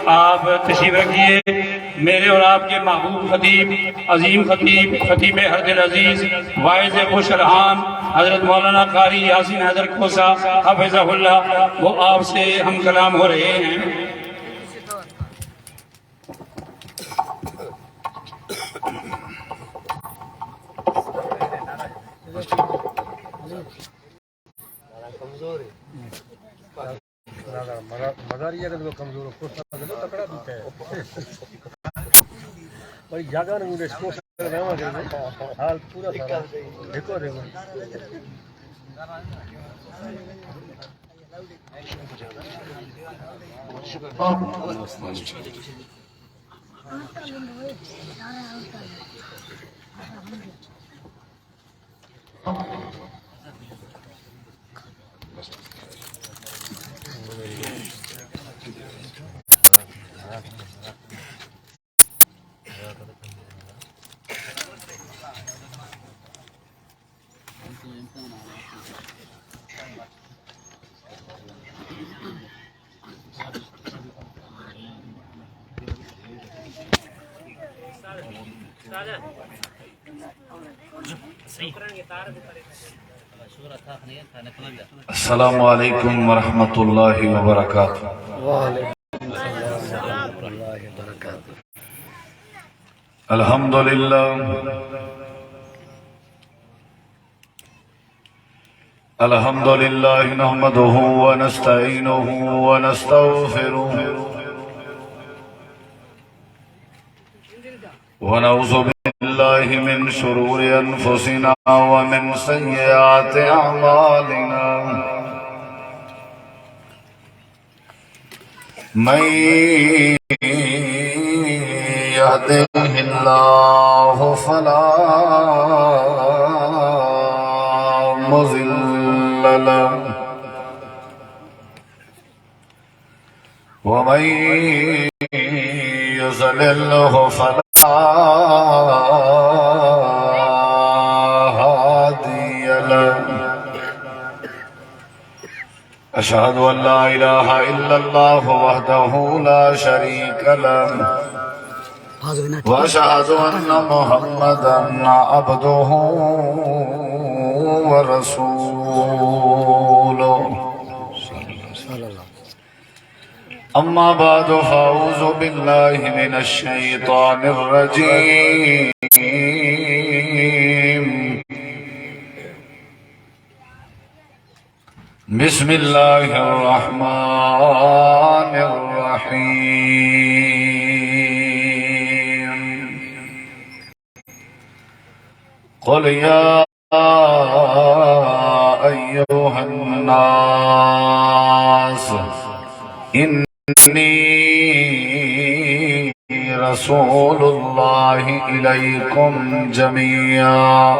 آپ تشریف رکھیے. میرے اور آپ کے محبوب خطیب، عظیم خطیب، خطیب حرد العزیز، واعظ خوش الحان حضرت مولانا قاری یاسین حیدر کوسہ حفظہ اللہ، وہ آپ سے ہم کلام ہو رہے ہیں. مزاریہ کا کمزور تکڑا دیتا ہے بھائی جگہ نہیں مجھے اسکو حال پورا سارا دیکھو دیکھو السلام علیکم ورحمۃ اللہ وبرکاتہ. الحمدللہ الحمدللہ نحمده ونستعینه ونستغفره ونعوذ باللہ من شرور انفسنا ومن سیئات اعمالنا من يهده الله فلا مضل له ومن يضلل فلا هادي له. أشهد أن لا إله إلا الله وحده لا شريك له وأشهد أن محمدا عبده ورسوله. أما بعد فأعوذ بالله من الشيطان الرجيم. بسم الله الرحمن الرحيم. قل يا أيها الناس إني رسول الله إليكم جميعا.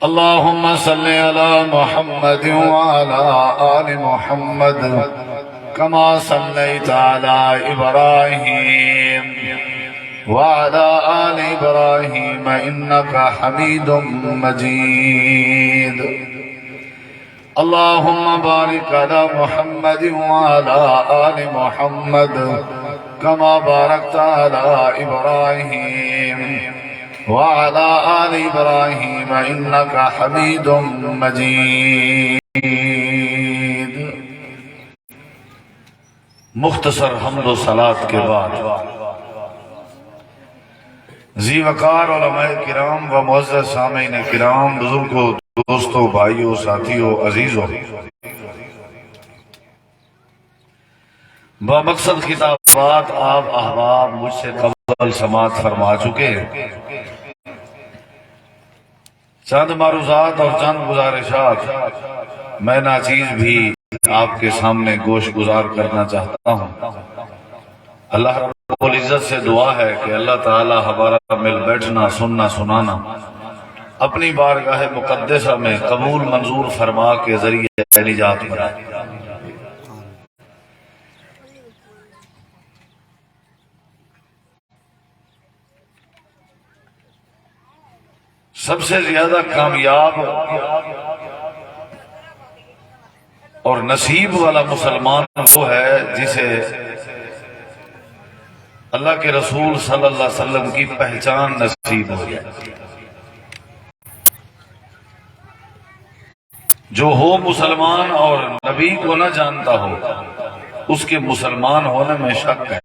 اللهم صل على محمد وعلى آل محمد كما صليت على إبراهيم وعلى آل إبراهيم إنك حميد مجيد. اللهم بارك على محمد وعلى آل محمد كما باركت على إبراهيم وعلى آل إبراهيم إنك حميد مجيد. مختصر حمد و صلاة کے بعد ذی وقار علماء کرام و معزز سامعین کرام، بزرگوں، دوستوں، بھائیوں، ساتھیوں، عزیزوں، بمقصد خطابات آپ احباب مجھ سے قبل سماعت فرما چکے ہیں. چند معروضات اور چند گزارشات میں ناچیز بھی آپ کے سامنے گوش گزار کرنا چاہتا ہوں. اللہ رب العزت سے دعا ہے کہ اللہ تعالی ہمارا مل بیٹھنا، سننا، سنانا اپنی بارگاہ مقدسہ میں قبول منظور فرما کے ذریعے نجات بنائے. سب سے زیادہ کامیاب اور نصیب والا مسلمان وہ ہے جسے اللہ کے رسول صلی اللہ علیہ وسلم کی پہچان نصیب ہو جائے. جو ہو مسلمان اور نبی کو نہ جانتا ہو اس کے مسلمان ہونے میں شک ہے.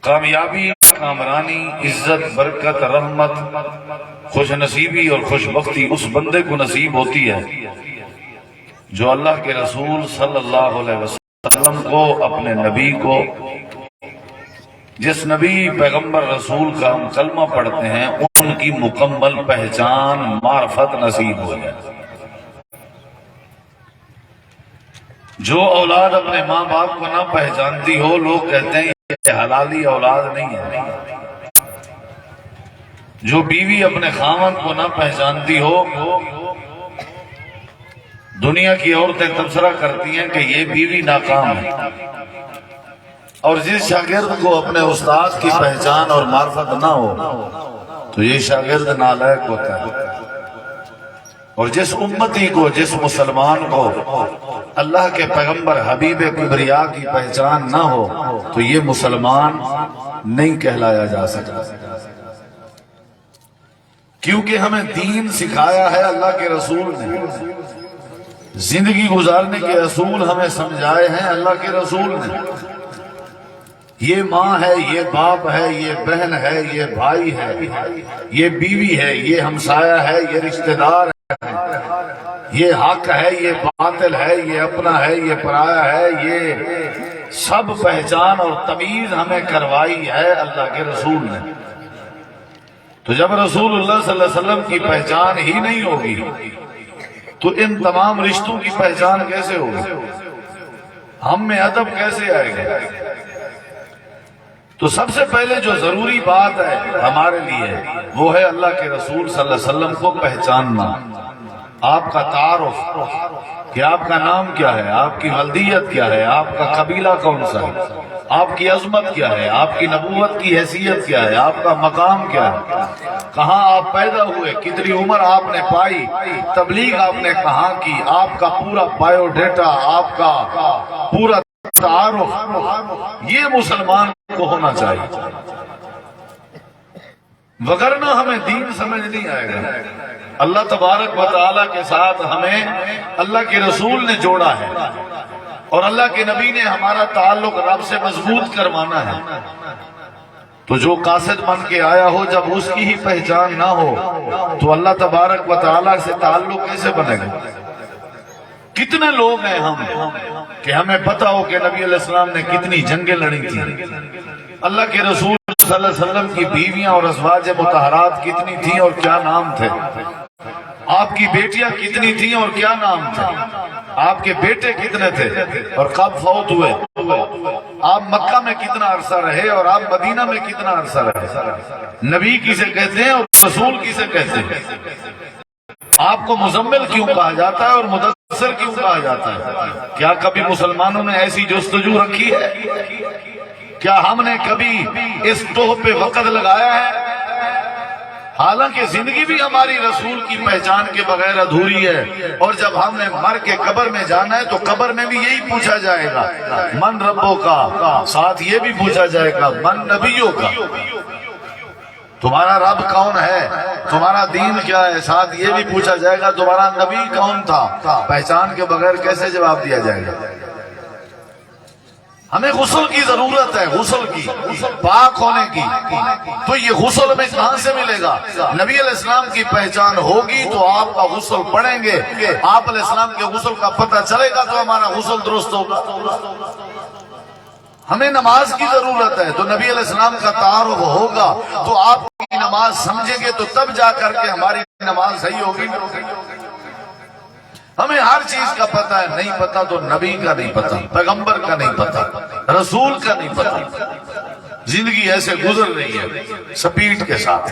کامیابی، کامرانی، عزت، برکت، رحمت، خوش نصیبی اور خوش بختی اس بندے کو نصیب ہوتی ہے جو اللہ کے رسول صلی اللہ علیہ وسلم کو، اپنے نبی کو، جس نبی پیغمبر رسول کا ہم کلمہ پڑھتے ہیں ان کی مکمل پہچان معرفت نصیب ہو جائے. جو اولاد اپنے ماں باپ کو نہ پہچانتی ہو، لوگ کہتے ہیں یہ حلالی اولاد نہیں ہے. جو بیوی اپنے خاوند کو نہ پہچانتی ہو، دنیا کی عورتیں تبصرہ کرتی ہیں کہ یہ بیوی ناکام ہے. اور جس شاگرد کو اپنے استاد کی پہچان اور معرفت نہ ہو تو یہ شاگرد نالائق ہوتا ہے. اور جس امتی کو، جس مسلمان کو اللہ کے پیغمبر حبیب کبریا کی پہچان نہ ہو تو یہ مسلمان نہیں کہلایا جا سکتا. کیونکہ ہمیں دین سکھایا ہے اللہ کے رسول نے، زندگی گزارنے کے اصول ہمیں سمجھائے ہیں اللہ کے رسول نے. یہ ماں ہے، یہ باپ ہے، یہ بہن ہے، یہ بھائی ہے، یہ بیوی ہے، یہ ہمسایہ ہے، یہ رشتہ دار ہے، یہ حق ہے، یہ باطل ہے، یہ اپنا ہے، یہ پرایا ہے، یہ سب پہچان اور تمیز ہمیں کروائی ہے اللہ کے رسول نے. تو جب رسول اللہ صلی اللہ علیہ وسلم کی پہچان ہی نہیں ہوگی تو ان تمام رشتوں کی پہچان کیسے ہوگی؟ ہم میں ادب کیسے آئے گا؟ تو سب سے پہلے جو ضروری بات ہے ہمارے لیے وہ ہے اللہ کے رسول صلی اللہ علیہ وسلم کو پہچاننا. آپ کا تعارف کہ آپ کا نام کیا ہے، آپ کی ولدیت کیا ہے، آپ کا قبیلہ کون سا ہے، آپ کی عظمت کیا ہے، آپ کی نبوت کی حیثیت کیا ہے، آپ کا مقام کیا ہے، کہاں آپ پیدا ہوئے، کتنی عمر آپ نے پائی، تبلیغ آپ نے کہاں کی، آپ کا پورا بایو ڈیٹا، آپ کا پورا تعارف، یہ مسلمان کو ہونا چاہیے. وگرنہ ہمیں دین سمجھ نہیں آئے گا. اللہ تبارک و تعالیٰ کے ساتھ ہمیں اللہ کے رسول نے جوڑا ہے اور اللہ کے نبی نے ہمارا تعلق رب سے مضبوط کروانا ہے. تو جو قاصد بن کے آیا ہو جب اس کی ہی پہچان نہ ہو تو اللہ تبارک و تعالیٰ سے تعلق کیسے بنے گا؟ کتنے لوگ ہیں ہم کہ ہمیں پتا ہو کہ نبی علیہ السلام نے کتنی جنگیں لڑی تھی، اللہ کے رسول صلی اللہ علیہ وسلم کی بیویاں اور ازواج مطہرات کتنی تھیں اور کیا نام تھے، آپ کی بیٹیاں کتنی تھیں اور کیا نام تھے، آپ کے بیٹے کتنے تھے اور کب فوت ہوئے، آپ مکہ میں کتنا عرصہ رہے اور آپ مدینہ میں کتنا عرصہ رہے، نبی کسے کہتے ہیں اور رسول کسے کہتے ہیں، آپ کو مزمل کیوں کہا جاتا ہے اور مدثر کیوں کہا جاتا ہے؟ کیا کبھی مسلمانوں نے ایسی جستجو رکھی ہے؟ کیا ہم نے کبھی اس ٹوہ پہ وقت لگایا ہے؟ حالانکہ زندگی بھی ہماری رسول کی پہچان کے بغیر ادھوری ہے. اور جب ہم نے مر کے قبر میں جانا ہے تو قبر میں بھی یہی پوچھا جائے گا، من ربوں کا، ساتھ یہ بھی پوچھا جائے گا من نبیوں کا، تمہارا رب کون ہے، تمہارا دین کیا ہے، ساتھ یہ بھی پوچھا جائے گا تمہارا نبی کون تھا. پہچان کے بغیر کیسے جواب دیا جائے گا؟ ہمیں غسل کی ضرورت ہے، غسل کی، پاک ہونے کی. تو یہ غسل میں کہاں سے ملے گا؟ نبی علیہ السلام کی پہچان ہوگی تو آپ کا غسل پڑھیں گے، آپ علیہ السلام کے غسل کا پتہ چلے گا تو ہمارا غسل درست ہوگا. ہمیں نماز کی ضرورت ہے تو نبی علیہ السلام کا تعارف ہوگا تو آپ کی نماز سمجھیں گے تو تب جا کر کے ہماری نماز صحیح ہوگی. ہمیں ہر چیز کا پتہ ہے، نہیں پتہ تو نبی کا نہیں پتہ، پیغمبر کا نہیں پتہ، رسول کا نہیں پتہ. زندگی ایسے گزر رہی ہے سپیڈ کے ساتھ.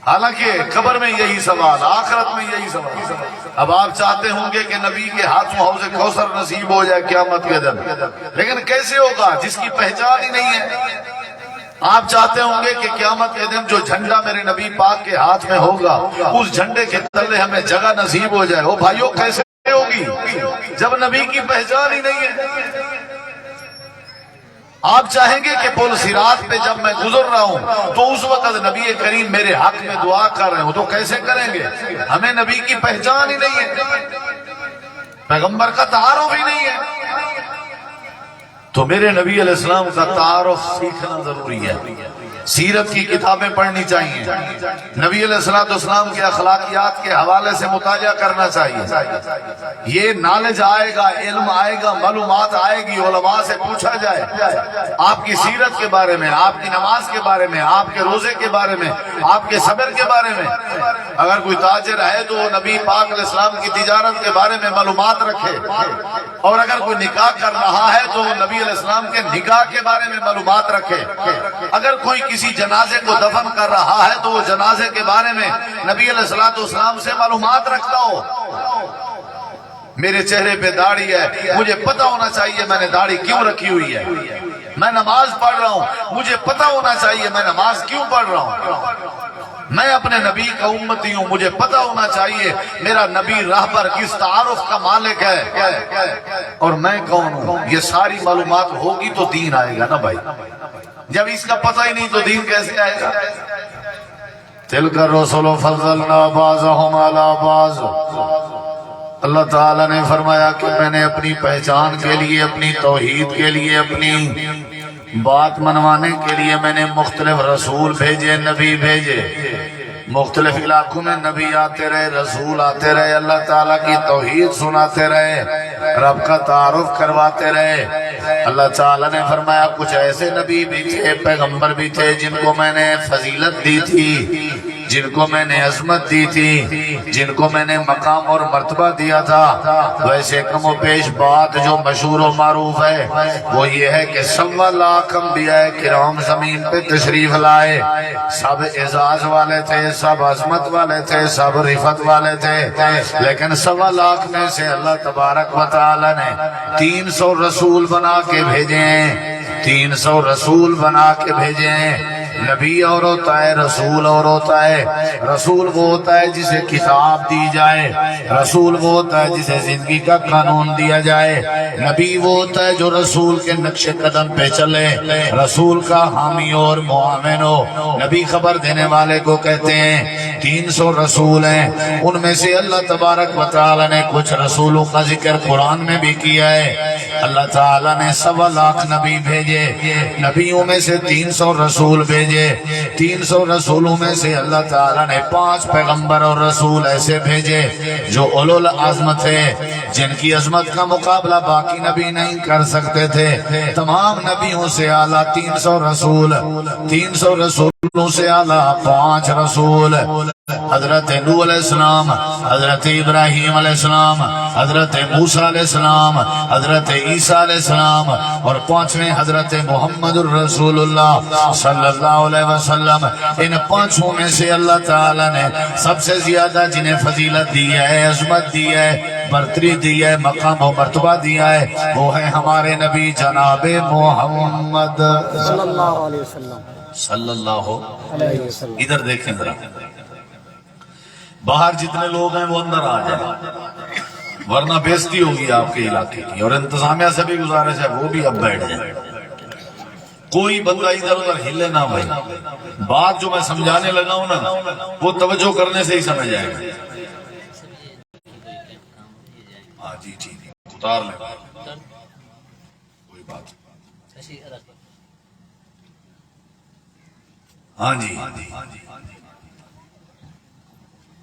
حالانکہ قبر میں یہی سوال، آخرت میں یہی سوال. اب آپ چاہتے ہوں گے کہ نبی کے ہاتھوں حوض کوثر نصیب ہو جائے قیامت کے دن، لیکن کیسے ہوگا جس کی پہچان ہی نہیں ہے؟ آپ چاہتے ہوں گے کہ قیامت کے دن جو جھنڈا میرے نبی پاک کے ہاتھ میں ہوگا اس جھنڈے کے تلے ہمیں جگہ نصیب ہو جائے. او بھائیو کیسے ہوگی جب نبی کی پہچان ہی نہیں ہے؟ آپ چاہیں گے کہ پل صراط پہ جب میں گزر رہا ہوں تو اس وقت نبی کریم میرے حق میں دعا کر رہے ہوں تو کیسے کریں گے؟ ہمیں نبی کی پہچان ہی نہیں ہے، پیغمبر کا تعارف ہی نہیں ہے. تو میرے نبی علیہ السلام کا تعارف سیکھنا ضروری ہے. سیرت کی کتابیں پڑھنی چاہیے، نبی علیہ السلام کے اخلاقیات کے حوالے سے مطالعہ کرنا چاہیے. یہ نالج آئے گا، علم آئے گا، معلومات آئے گی. علماء سے پوچھا جائے آپ کی سیرت کے بارے میں، آپ کی نماز کے بارے میں، آپ کے روزے کے بارے میں، آپ کے صبر کے بارے میں. اگر کوئی تاجر ہے تو وہ نبی پاک علیہ السلام کی تجارت کے بارے میں معلومات رکھے، اور اگر کوئی نکاح کر رہا ہے تو وہ نبی علیہ السلام کے نکاح کے بارے میں معلومات رکھے. اگر کوئی کسی جنازے کو دفن کر رہا ہے تو وہ جنازے کے بارے میں نبی علیہ السلام سے معلومات رکھتا ہو. میرے چہرے پہ داڑھی ہے، مجھے پتہ ہونا چاہیے میں نے داڑھی کیوں رکھی ہوئی ہے. میں نماز پڑھ رہا ہوں، مجھے پتہ ہونا چاہیے میں نماز کیوں پڑھ رہا ہوں. میں اپنے نبی کا امتی ہوں، مجھے پتہ ہونا چاہیے میرا نبی راہبر کس تعارف کا مالک ہے اور میں کون ہوں. یہ ساری معلومات ہوگی تو دین آئے گا نا بھائی. جب اس کا پتہ ہی نہیں تو دین کیسے آئے گا؟ تلک الرسل فضلنا بعضهم علی بعض. اللہ تعالیٰ نے فرمایا کہ میں نے اپنی پہچان کے لیے، اپنی توحید کے لیے، اپنی بات منوانے کے لیے میں نے مختلف رسول بھیجے، نبی بھیجے. مختلف علاقوں میں نبی آتے رہے، رسول آتے رہے، اللہ تعالیٰ کی توحید سناتے رہے، رب کا تعارف کرواتے رہے. اللہ تعالیٰ نے فرمایا کچھ ایسے نبی بھی تھے، پیغمبر بھی تھے جن کو میں نے فضیلت دی تھی، جن کو میں نے عظمت دی تھی، جن کو میں نے مقام اور مرتبہ دیا تھا. ویسے کم و بیش بات جو مشہور و معروف ہے وہ یہ ہے کہ 1.25 لاکھ انبیاء کرام زمین پہ تشریف لائے. سب اعزاز والے تھے، سب عظمت والے تھے، سب رفت والے تھے، لیکن 1.25 لاکھ میں سے اللہ تبارک و تعالی نے 300 رسول بنا کے بھیجے ہیں. 300 رسول بنا کے بھیجے ہیں. نبی اور ہوتا ہے، رسول اور ہوتا ہے. رسول وہ ہوتا ہے جسے کتاب دی جائے، رسول وہ ہوتا ہے جسے زندگی کا قانون دیا جائے. نبی وہ ہوتا ہے جو رسول کے نقش قدم پہ چلے، رسول کا حامی اور معاون ہو. نبی خبر دینے والے کو کہتے ہیں. 300 رسول ہیں، ان میں سے اللہ تبارک و تعالی نے کچھ رسولوں کا ذکر قرآن میں بھی کیا ہے. اللہ تعالی نے 1.25 لاکھ نبی بھیجے، نبیوں میں سے 300 رسول بھیجے. 300 رسولوں میں سے اللہ تعالیٰ نے 5 پیغمبر اور رسول ایسے بھیجے جو اولو العزم تھے، جن کی عظمت کا مقابلہ باقی نبی نہیں کر سکتے تھے. تمام نبیوں سے اعلیٰ 300 رسول، 300 رسولوں سے اعلیٰ 5 رسول. حضرت نوح علیہ السلام، حضرت ابراہیم علیہ السلام، حضرت موسیٰ علیہ السلام، حضرت عیسیٰ علیہ السلام، اور 5ویں حضرت محمد الرسول اللہ صلی اللہ علیہ وسلم. ان 5 میں سے اللہ تعالیٰ نے سب سے زیادہ جنہیں فضیلت دی ہے، عظمت دی ہے، برتری دی ہے، مقام و مرتبہ دیا ہے، وہ ہے ہمارے نبی جناب محمد صلی اللہ علیہ وسلم. صلی اللہ علیہ وسلم. ادھر دیکھیں ذرا، باہر جتنے لوگ ہیں وہ اندر آ جائیں، ورنہ بےزتی ہوگی آپ کے علاقے کی. اور انتظامیہ سے بھی گزارش ہے وہ بھی اب بیٹھ جائیں. کوئی بندہ ادھر ادھر ہلے نہ بھائی. بات جو میں سمجھانے لگا ہوں نا وہ توجہ کرنے سے ہی سمجھ آئے گا. ہاں جی جی اتار لیں، کوئی بات. ہاں جی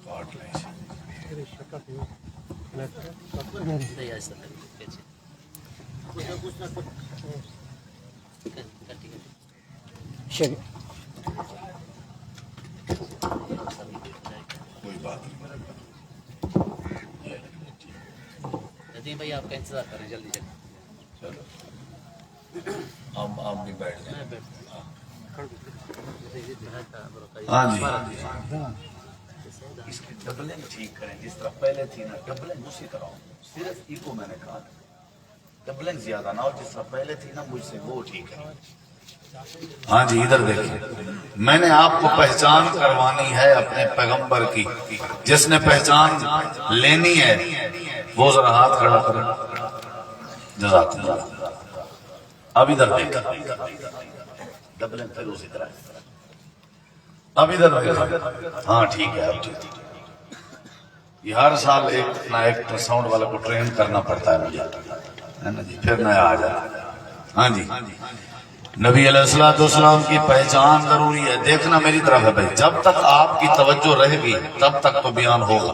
کاٹ لیں. کوئی بات نہیں. ندیم بھائی آپ کا انتظار کریں، جلدی جلدی. چلو آپ بھی بیٹھ جائیں. ہاں جی اس کی ڈبلنگ ٹھیک کریں جس طرح پہلے تھی نا، ڈبلنگ اسی طرح ہو. صرف ایکو میں نے کہا ڈبلنگ زیادہ نہ ہو، جس طرح پہلے تھی نا مجھ سے وہ ٹھیک ہے. ہاں جی ادھر دیکھیں، میں نے آپ کو پہچان کروانی ہے اپنے پیغمبر کی. جس نے پہچان لینی ہے وہ ذرا ہاتھ کھڑا کرے. جزاک اللہ. اب ادھر دیکھیں، اب ادھر دیکھیں. ہاں ٹھیک ہے، اب ٹھیک ہے. یہ ہر سال ایک نہ ایک ساؤنڈ والا کو ٹرین کرنا پڑتا ہے مجھے، ہے نا جی، پھر نیا آ جاتا ہے. ہاں جی، نبی علیہ الصلوۃ والسلام کی پہچان ضروری ہے. دیکھنا میری طرف ہے بھائی، جب تک آپ کی توجہ رہے گی تب تک تو بیان ہوگا.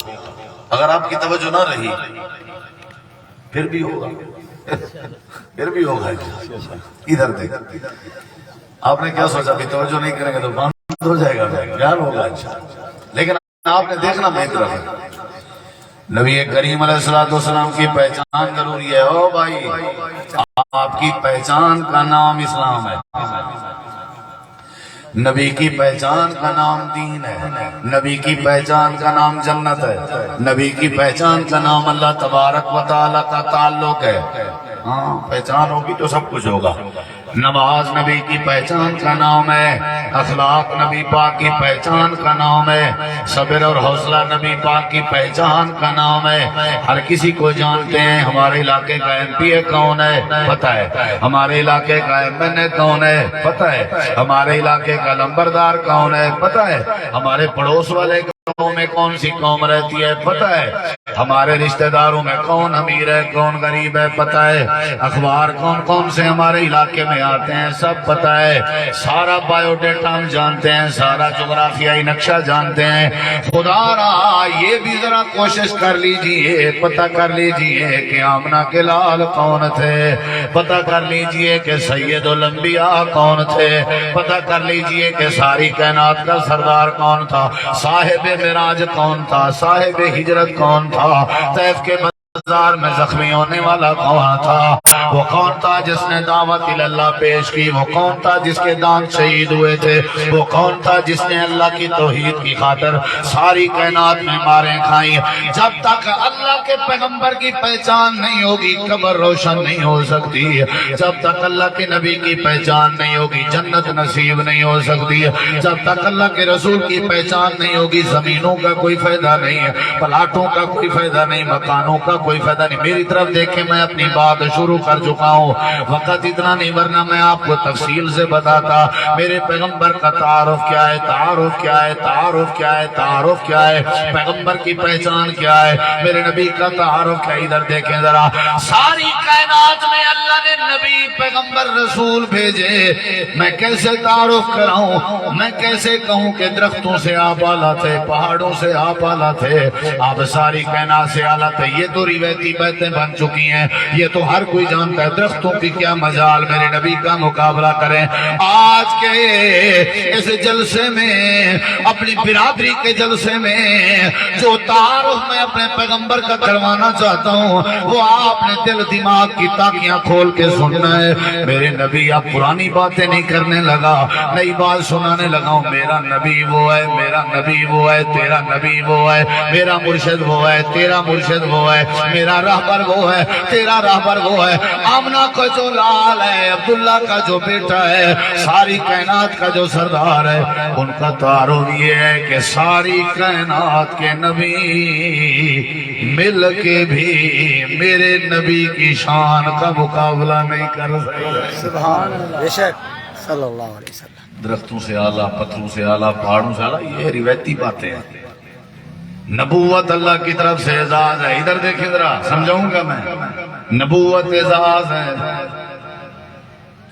اگر آپ کی توجہ نہ رہی پھر بھی ہوگا، پھر بھی ہوگا. ادھر دیکھ، آپ نے کیا سوچا کہ توجہ نہیں کریں گے تو بند ہو جائے گا، بیان ہوگا انشاءاللہ. لیکن آپ نے دیکھنا میری طرف ہے. نبی کریم علیہ الصلوۃ والسلام کی پہچان ضروری ہے. او بھائی، آپ کی پہچان کا نام اسلام ہے، نبی کی پہچان کا نام دین ہے، نبی کی پہچان کا نام جنت ہے، نبی کی پہچان کا نام اللہ تبارک و تعالی کا تعلق ہے. ہاں پہچان ہوگی تو سب کچھ ہوگا. نماز نبی کی پہچان کا نام ہے، اخلاق نبی پاک کی پہچان کا نام ہے، صبر اور حوصلہ نبی پاک کی پہچان کا نام ہے. ہر کسی کو جانتے ہیں. ہمارے علاقے کا ایم پی اے کون ہے پتہ ہے، ہمارے علاقے کا ایم این اے کون ہے پتہ ہے، ہمارے علاقے کا لمبردار کون ہے پتہ ہے، ہمارے پڑوس والے گاؤں میں کون سی قوم رہتی ہے پتہ ہے، ہمارے رشتہ داروں میں کون امیر ہے کون غریب ہے پتہ ہے، اخبار کون کون سے ہمارے علاقے میں آتے ہیں سب پتہ ہے. سارا بایو ڈیٹا ہم جانتے ہیں، سارا جغرافیائی نقشہ جانتے ہیں. خدا را یہ بھی ذرا کوشش کر لیجئے، پتہ کر لیجئے کہ آمنہ کے لال کون تھے، پتہ کر لیجئے کہ سید الانبیاء کون تھے، پتہ کر لیجئے کہ ساری کائنات کا سردار کون تھا، صاحب معراج کون تھا، صاحب ہجرت کون تھا، طیف کے بازار میں زخمی ہونے والا کون تھا، وہ کون تھا جس نے دعوت اللہ پیش کی، وہ کون تھا جس کے دانت شہید ہوئے تھے، وہ کون تھا جس نے اللہ کی توحید کی خاطر ساری کائنات میں ماریں کھائیں. جب تک اللہ کے پیغمبر کی پہچان نہیں ہوگی قبر روشن نہیں ہو سکتی. جب تک اللہ کے نبی کی پہچان نہیں ہوگی جنت نصیب نہیں ہو سکتی. جب تک اللہ کے رسول کی پہچان نہیں ہوگی زمینوں کا کوئی فائدہ نہیں ہے، پلاٹوں کا کوئی فائدہ نہیں، مکانوں کا کوئی فائدہ نہیں. میری طرف دیکھیں، میں اپنی بات شروع کر چکا ہوں. وقت اتنا نہیں ورنہ میں آپ کو تفصیل سے بتاتا. میرے پیغمبر کا تعارف کیا ہے، تعارف کیا ہے، تعارف کیا ہے، تعارف کیا ہے، پیغمبر کی پہچان کیا ہے، میرے نبی کا تعارف کیا ہے. ادھر دیکھیں ذرا، ساری کائنات میں اللہ نے نبی پیغمبر رسول بھیجے. میں کیسے تعارف کراؤں، میں کیسے کہوں کہ درختوں سے آپ اعلیٰ تھے، پہاڑوں سے آپ اعلیٰ تھے، آپ ساری کائنات سے اعلیٰ تھے. یہ تو روایتی باتیں بن چکی ہیں، یہ تو ہر کوئی جانتا ہے. درختوں کی کیا مجال میرے نبی کا مقابلہ کریں. آج کے اس جلسے میں، اپنی برادری کے جلسے میں جو تعارف میں اپنے پیغمبر کا کروانا چاہتا ہوں وہ آپ نے دل دماغ کی تاکیاں کھول کے سننا ہے. میرے نبی اب پرانی باتیں نہیں کرنے لگا، نئی بات سنانے لگا ہوں. میرا نبی وہ ہے، میرا نبی وہ ہے، تیرا نبی وہ ہے، میرا مرشد وہ ہے، تیرا مرشد وہ ہے، میرا راہبر وہ ہے، تیرا راہبر وہ ہے. آمنہ کا جو لال ہے، عبداللہ کا جو بیٹا ہے، ساری کائنات کا جو سردار ہے، ان کا تعارف یہ ہے کہ ساری کائنات کے نبی مل کے بھی میرے نبی کی شان کا مقابلہ نہیں کر سکتے. سبحان اللہ، بے شک صلی اللہ علیہ وسلم. درختوں سے اعلیٰ، پتھروں سے اعلیٰ، پہاڑوں سے اعلیٰ، یہ روایتی باتیں ہیں. نبوت اللہ کی طرف سے اعزاز ہے. ادھر دیکھیں ذرا، سمجھاؤں گا میں. نبوت اعزاز ہے.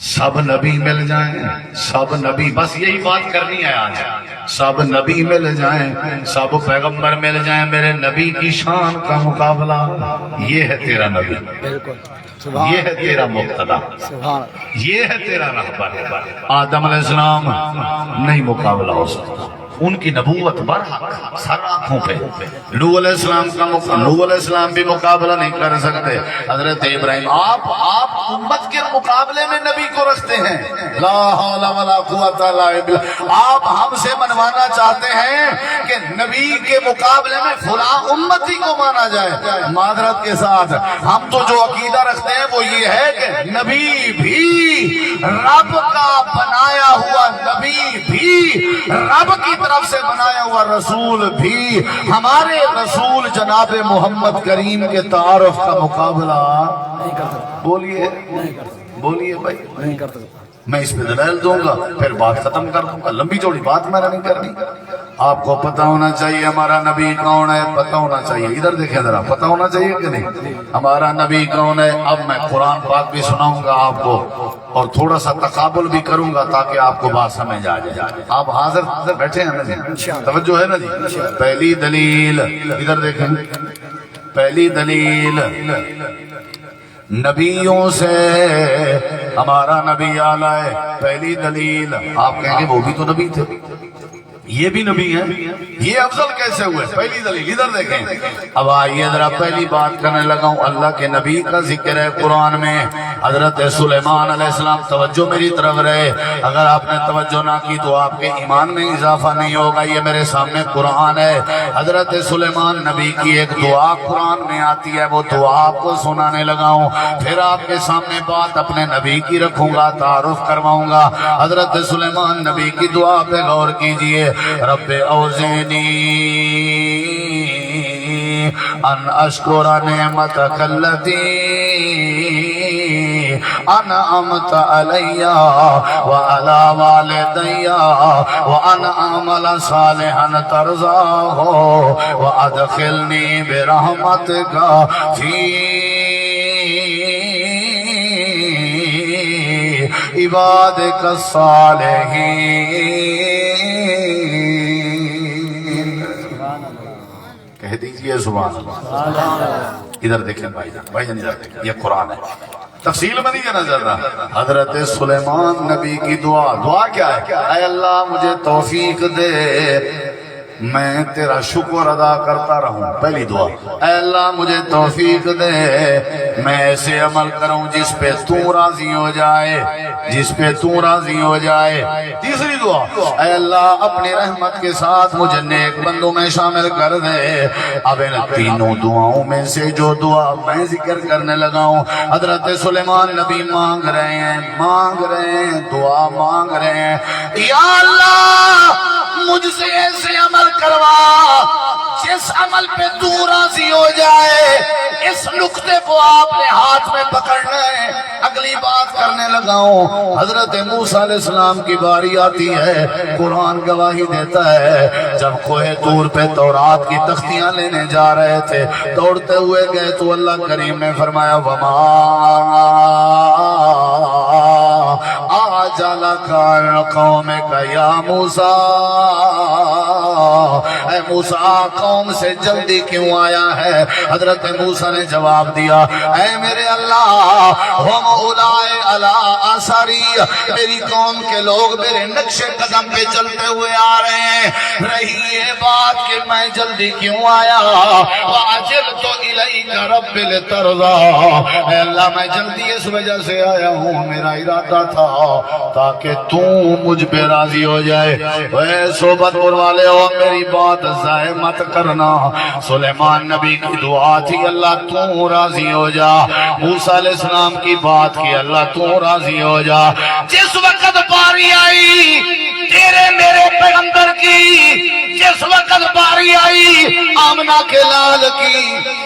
سب نبی مل جائیں، سب نبی، بس یہی بات کرنی ہے آج. سب نبی مل جائیں، سب پیغمبر مل جائیں، میرے نبی کی شان کا مقابلہ. یہ ہے تیرا نبی، بالکل. یہ ہے تیرا مقتدا، یہ ہے تیرا رہبر. آدم علیہ السلام نہیں مقابلہ ہو سکتا. ان کی نبوت برحق سر آنکھوں پہ. نوح علیہ السلام کا نوح علیہ السلام بھی مقابلہ نہیں کر سکتے. حضرت ابراہیم آپ امت کے مقابلے میں نبی کو رکھتے ہیں. لا حول ولا قوت الا باللہ. آپ ہم سے منوانا چاہتے ہیں کہ نبی کے مقابلے میں فلاں امتی کو مانا جائے. معذرت کے ساتھ ہم تو جو عقیدہ رکھتے ہیں وہ یہ ہے کہ نبی بھی رب کا بنایا ہوا، نبی بھی رب کی طرف سے بنایا ہوا، رسول بھی ہمارے رسول جناب محمد کریم کے تعارف کا مقابلہ نہیں کر سکتا. بولیے بولیے بھائی. نہیں کر سکتا. میں اس پہ دلائل دوں گا پھر بات ختم کر دوں گا. لمبی چوڑی بات میں نے نہیں کرنی. آپ کو پتہ ہونا چاہیے ہمارا نبی کون ہے. پتہ ہونا چاہیے. ادھر دیکھیں ذرا، پتہ ہونا چاہیے کہ نہیں ہمارا نبی کون ہے. اب میں قرآن پاک بھی سناؤں گا آپ کو اور تھوڑا سا تقابل بھی کروں گا تاکہ آپ کو بات سمجھ آ جائے. آپ حاضر بیٹھے ہیں نا جی؟ توجہ ہے نا جی؟ پہلی دلیل ادھر دیکھیں. پہلی دلیل نبیوں سے ہمارا نبی اعلیٰ ہے. پہلی دلیل آپ کہیں گے وہ بھی تو نبی تھے، یہ بھی نبی ہیں، یہ افضل کیسے ہوئے؟ پہلی دلیل ادھر دیکھیں. اب آئیے ذرا پہلی بات کرنے لگا ہوں. اللہ کے نبی کا ذکر ہے قرآن میں. حضرت سلیمان علیہ السلام، توجہ میری طرف رہے. اگر آپ نے توجہ نہ کی تو آپ کے ایمان میں اضافہ نہیں ہوگا. یہ میرے سامنے قرآن ہے. حضرت سلیمان نبی کی ایک دعا قرآن میں آتی ہے، وہ دعا آپ کو سنانے لگا ہوں. پھر آپ کے سامنے بات اپنے نبی کی رکھوں گا، تعارف کرواؤں گا. حضرت سلیمان نبی کی دعا پہ غور کیجئے. رب اوزینی ان اشکر نعمتک التی انعمت علی وعلی والدی وان اعمل صالحا ترضاہ وادخلنی برحمتک فی عبادک الصالحین. کہہ دیجئے سبحان اللہ. ادھر دیکھیں بھائی جان، بھائی جان ادھر دیکھیں، یہ قرآن ہے. تفصیل میں نہیں جانا چاہتا. حضرت سلیمان نبی کی دعا کیا ہے؟ اے اللہ مجھے توفیق دے میں تیرا شکر ادا کرتا رہوں. پہلی دعا. اے اللہ مجھے توفیق دے میں ایسے عمل کروں جس پہ تو راضی ہو جائے، جس پہ تو راضی ہو جائے. تیسری دعا. اے اللہ اپنی رحمت کے ساتھ مجھے نیک بندوں میں شامل کر دے. اب ان تینوں دعاؤں میں سے جو دعا میں ذکر کرنے لگا ہوں، حضرت سلیمان نبی مانگ رہے ہیں، دعا مانگ رہے ہیں. یا اللہ مجھ سے ایسے عمل کروا جس عمل پہ تو راضی ہو جائے. اس نقطے کو آپ نے ہاتھ میں پکڑنا ہے. اگلی بات کرنے لگا ہوں. حضرت موسیٰ علیہ السلام کی باری آتی ہے. قرآن گواہی دیتا ہے جب کوہ طور پہ تورات کی تختیاں لینے جا رہے تھے، دوڑتے ہوئے گئے تو اللہ کریم نے فرمایا وما آجَلَكَ عَنْ قَوْمِكَ یا موسیٰ. اے موسیٰ قوم سے جلدی کیوں آیا ہے؟ حضرت موسیٰ نے جواب دیا اے میرے اللہ ہم اولائے علی آثاری، میری قوم کے لوگ میرے نقش قدم پہ چلتے ہوئے آ رہے ہیں. رہی یہ بات کہ میں جلدی کیوں آیا. وَعَجِلْتُ إِلَيْكَ رَبِّ لِتَرْضَىٰ. اے اللہ میں جلدی اس وجہ سے آیا ہوں، میرا ارادہ تھا تاکہ تو مجھ پہ راضی ہو جائے. اے صحبت والے ہو میری بات ضائع مت کرنا. سلیمان نبی کی دعا تھی اللہ تو راضی ہو جا. موسیٰ علیہ السلام کی بات کی اللہ تو راضی ہو جا. جس وقت باری آئی تیرے میرے پیغمبر کی، جس وقت باری آئی آمنہ کے لال کی،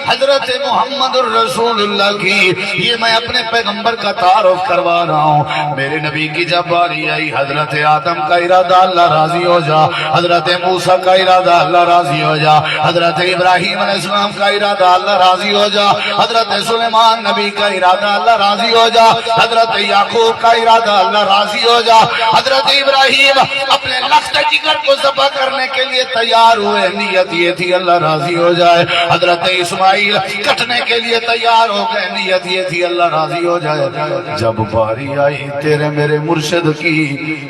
حضرت محمد الرسول اللہ کی، یہ میں اپنے پیغمبر کا تعارف کروا رہا ہوں. میرے نبی کی جب باری آئی حضرت آدم کا ارادہ اللہ راضی ہو جا، حضرت موسیٰ کا ارادہ اللہ راضی ہو جا، حضرت ابراہیم علیہ السلام کا ارادہ اللہ راضی ہو جا، حضرت سلیمان نبی کا ارادہ اللہ راضی ہو جا، حضرت یعقوب کا ارادہ اللہ راضی ہو جا. حضرت ابراہیم اپنے لخت جگر کو ذبح کرنے کے لیے لیے تیار ہوئے، نیت یہ تھی اللہ راضی ہو جائے۔ حضرت اسماعیل کٹنے کے لیے تیار ہو گئے، نیت یہ تھی اللہ راضی ہو جائے۔ جب باری آئی تیرے میرے مرشد کی،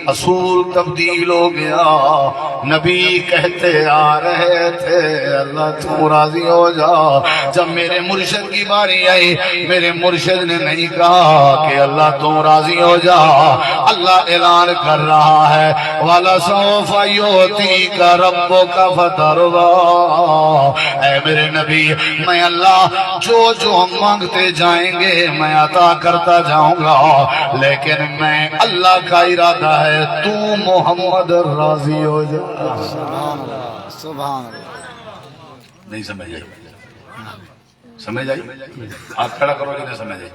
اصول تبدیل ہو گیا۔ نبی کہتے آ رہے تھے اللہ تو راضی ہو جا، جب میرے مرشد کی باری آئی میرے مرشد نے نہیں کہا کہ اللہ تو راضی ہو جا، اللہ اعلان کر رہا ہے وَلَسَوْفَ يُؤْتِيكَ رَبُّكَ فَتَرْضَىٰ۔ اے میرے نبی، میں اللہ جو جو مانگتے جائیں گے میں عطا کرتا جاؤں گا، لیکن میں اللہ کا ارادہ ہے تو محمد راضی ہو جا۔ سبحان اللہ۔ نہیں سمجھ آئی؟ سمجھ آئی؟ آپ کھڑا کرو کہ نہیں سمجھ آئی؟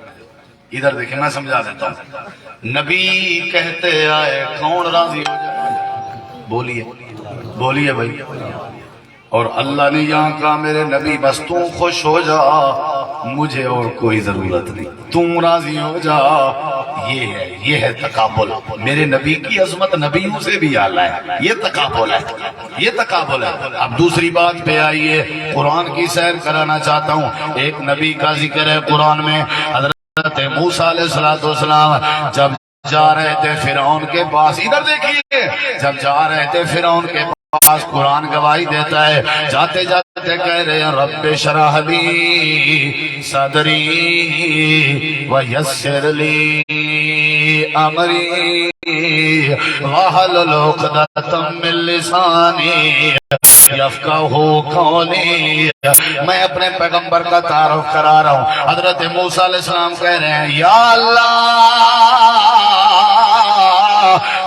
ادھر دیکھیں میں سمجھا دیتا ہوں۔ نبی کہتے آئے کون راضی ہو جائے؟ بولیے بولیے بھائی۔ اور اللہ نے یہاں کہا میرے نبی بس تو خوش ہو جا، مجھے اور کوئی ضرورت نہیں، تم راضی ہو جا۔ یہ ہے تقابل۔ میرے نبی کی عظمت نبیوں سے بھی اعلیٰ ہے، یہ تقابل ہے، یہ تقابل ہے۔ اب دوسری بات پہ آئیے، قرآن کی سیر کرانا چاہتا ہوں۔ ایک نبی کا ذکر ہے قرآن میں، حضرت موسیٰ علیہ السلام جب جا رہے تھے فرعون کے پاس، ادھر دیکھیے، جب جا رہے تھے فرعون کے پاس، قرآن گواہی دیتا ہے، جاتے جاتے کہہ رہے ہیں رب اشرح لی صدری ویسر لی امری واحلل عقدۃ من لسانی یفقہوا قولی۔ میں اپنے پیغمبر کا تعارف کرا رہا ہوں۔ حضرت موسیٰ علیہ السلام کہہ رہے ہیں یا اللہ،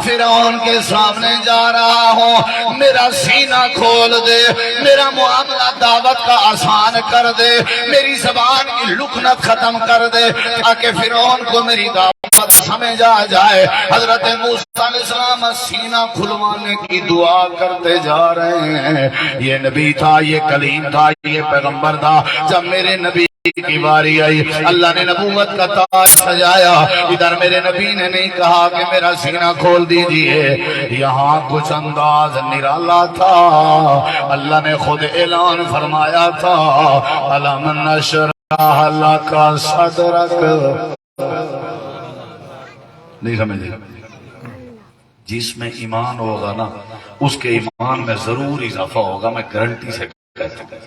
فرعون کے سامنے جا رہا ہوں، میرا سینہ کھول دے، میرا معاملہ دعوت کا آسان کر دے، میری زبان کی لکنت ختم کر دے تاکہ فرعون کو میری دعوت سمجھ آ جائے۔ حضرت موسیٰ علیہ السلام سینہ کھلوانے کی دعا کرتے جا رہے ہیں۔ یہ نبی تھا، یہ کلیم تھا، یہ پیغمبر تھا۔ جب میرے نبی کی باری آئی، اللہ نے نبوت کا تاج سجایا۔ ادھر میرے نبی نے نہیں کہا کہ میرا سینہ کھول دیجئے، یہاں کچھ انداز نرالا تھا۔ اللہ نے خود اعلان فرمایا تھا الم نشرح لک صدرک۔ نہیں سمجھے؟ جس میں ایمان ہوگا نا اس کے ایمان میں ضرور اضافہ ہوگا، میں گارنٹی سے کہتا ہوں۔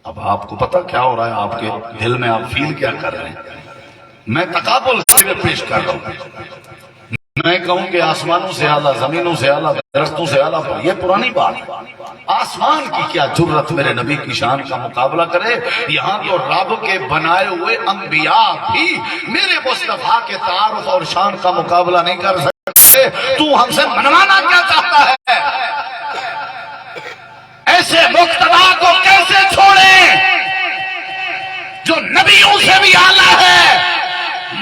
اب آپ کو پتا کیا ہو رہا ہے، آپ کے دل میں آپ فیل کیا کر رہے ہیں؟ میں تقابل سے پیش کر رہا ہوں۔ میں کہوں کہ آسمانوں سے اعلیٰ، زمینوں سے اعلیٰ، درختوں سے اعلیٰ، یہ پرانی بات ہے۔ آسمان کی کیا جرت میرے نبی کی شان کا مقابلہ کرے؟ یہاں تو رب کے بنائے ہوئے انبیاء بھی میرے مصطفیٰ کے تعارف اور شان کا مقابلہ نہیں کر سکتے۔ تو ہم سے منوانا کیا چاہتا ہے؟ ایسے مقتدا کو کیسے چھوڑیں جو نبیوں سے بھی اعلیٰ ہے؟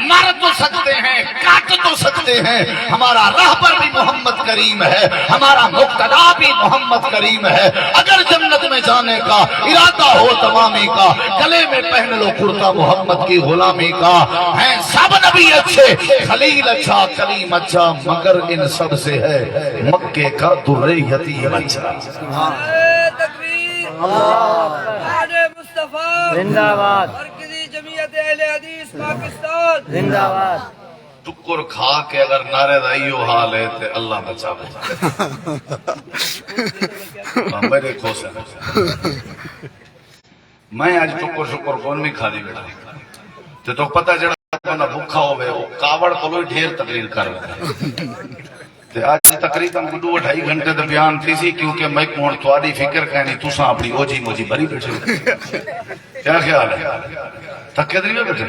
مر تو سکتے ہیں، کاٹ تو سکتے ہیں، ہمارا راہبر بھی محمد کریم ہے، ہمارا مقتدا بھی محمد کریم ہے۔ اگر جنت میں جانے کا ارادہ ہو تمامی کا، گلے میں پہن لو کرتا محمد کی غلامی کا۔ ہیں سب نبی اچھے، خلیل اچھا، کلیم اچھا، مگر ان سب سے ہے مکے کا در یتیم اچھا۔ زندہ باد، مرکزی جمعیت اہل حدیث پاکستان زندہ باد۔ ٹکر کھا کے اگر نعرے دائیو حال ہے تو اللہ بچا میرے کھوسے میں آج ٹکر شکر کون نہیں کھا دی بیٹا تو پتہ جڑا نہ بھوکا ہوئے وہ کاوڑ کو لوگ ڈھیر تقریر کر رہے آج تقریباً 2-2.5 گھنٹے تو بیان تھی سی کیونکہ میں کون تھوڑی فکر کہنی تُساں اپنی اوجی موجی بری بیٹھے کیا خیال ہے؟ تھکے دریے بیٹھے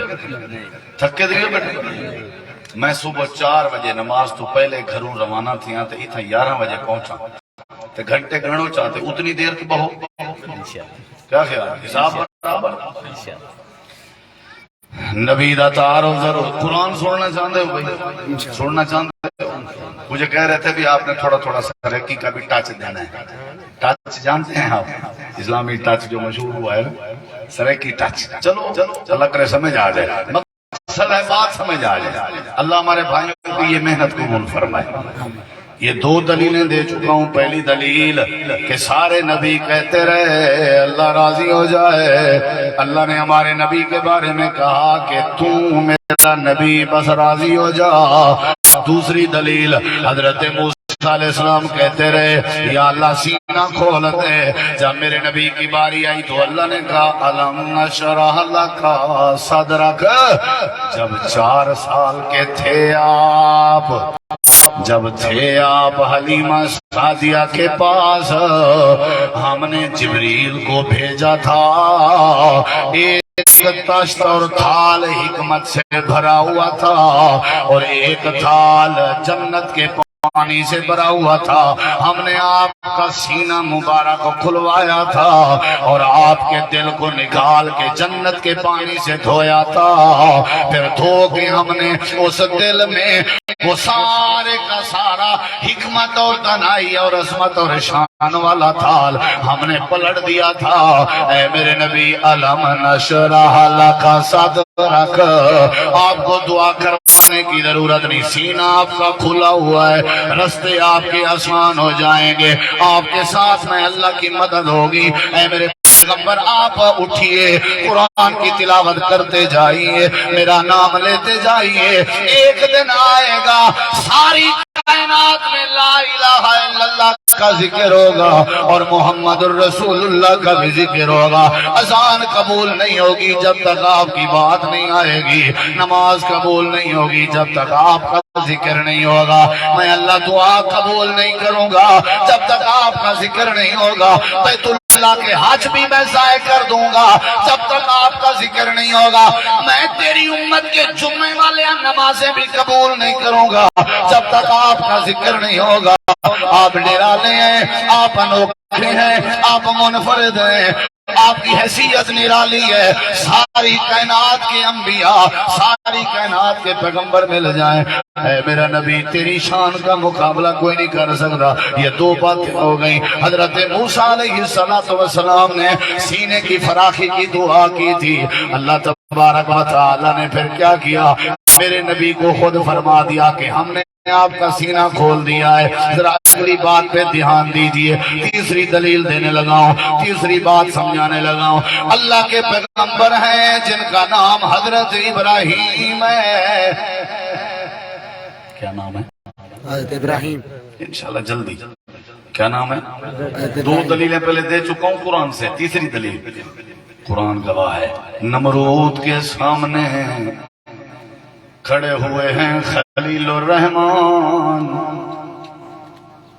تھکے دریے بیٹھے میں صبح 4 بجے نماز تو پہلے گھروں روانہ تھیاں تو اتھا 11 بجے پہنچا تو گھنٹے گھنوں چاہتے اتنی دیر تو بہو کیا خیال ہے؟ حساب برابر نبی دا تعارف ضرور قرآن سننا چاہتے ہو بھائی سننا چاہتے ہو مجھے کہہ رہے تھے بھی آپ نے تھوڑا تھوڑا سرکی کا بھی ٹچ دینا ہے ٹچ جانتے ہیں آپ اسلامی ٹچ جو مشہور ہوا ہے سرکی ٹچ چلو اللہ کرے سمجھ آ جائے مقصد ہے بات سمجھ آ جائے اللہ ہمارے بھائیوں کی یہ محنت قبول فرمائے یہ دو دلیلیں دے چکا ہوں. پہلی دلیل کہ سارے نبی کہتے رہے اللہ راضی ہو جائے. اللہ نے ہمارے نبی کے بارے میں کہا کہ تو میرا نبی بس راضی ہو جا. دوسری دلیل حضرت موسیٰ علیہ السلام کہتے رہے یا اللہ سینہ کھول دے. جب میرے نبی کی باری آئی تو اللہ نے کہا الم نشرح لک صدرک. جب 4 سال کے تھے آپ حلیمہ سعدیہ کے پاس ہم نے جبریل کو بھیجا تھا. ایک تشت اور تھال حکمت سے بھرا ہوا تھا اور ایک تھال جنت کے پانی سے بھرا ہوا تھا. ہم نے آپ کا سینہ مبارک کھلوایا تھا اور آپ کے دل کو نکال کے جنت کے پانی سے دھویا تھا. پھر دھو کے ہم نے اس دل میں وہ سارے کا سارا حکمت اور دانائی اور عظمت اور شان والا تھال ہم نے پلٹ دیا تھا. اے میرے نبی الم نشرح لک صدرک. آپ کو دعا کرنے کی ضرورت نہیں. سینہ آپ کا کھلا ہوا ہے. رستے آپ کے آسان ہو جائیں گے. آپ کے ساتھ میں اللہ کی مدد ہوگی. اے میرے پیغمبر آپ اٹھئے قرآن کی تلاوت کرتے جائیے میرا نام لیتے جائیے. ایک دن آئے گا ساری کائنات میں لا الہ الا اللہ کا ذکر ہوگا اور محمد الرسول اللہ کا بھی ذکر ہوگا. اذان قبول نہیں ہوگی جب تک آپ کی بات نہیں آئے گی. نماز قبول نہیں ہوگی جب تک آپ کا ذکر نہیں ہوگا. میں اللہ دعا قبول نہیں کروں گا جب تک آپ کا ذکر نہیں ہوگا. بیت اللہ کے حج بھی میں ضائع کر دوں گا جب تک آپ کا ذکر نہیں ہوگا. میں تیری امت کے جمعے والے نمازیں بھی قبول نہیں کروں گا جب تک آپ کا ذکر نہیں ہوگا. آپ نرالے ہیں, آپ انوکھے ہیں, آپ منفرد ہیں, آپ کی حیثیت نرالی ہے. ساری کائنات کے انبیاء ساری کائنات کے پیغمبر مل جائیں. اے میرا نبی تیری شان کا مقابلہ کوئی نہیں کر سکتا. یہ 2 باتیں ہو گئیں. حضرت موسیٰ علیہ السلام نے سینے کی فراخی کی دعا کی تھی. اللہ تبارک و تعالی نے پھر کیا کیا, میرے نبی کو خود فرما دیا کہ ہم نے آپ کا سینہ کھول دیا ہے. ذرا اگلی بات پہ دھیان دیجئے. تیسری دلیل دینے لگا ہوں, تیسری بات سمجھانے لگا ہوں. اللہ کے پیغمبر ہیں جن کا نام حضرت ابراہیم ہے. کیا نام ہے؟ حضرت ابراہیم. انشاءاللہ جلدی. کیا نام ہے؟ 2 دلیلیں پہلے دے چکا ہوں قرآن سے. تیسری دلیل قرآن گواہ ہے. نمرود کے سامنے کھڑے ہوئے ہیں خلیل الرحمان.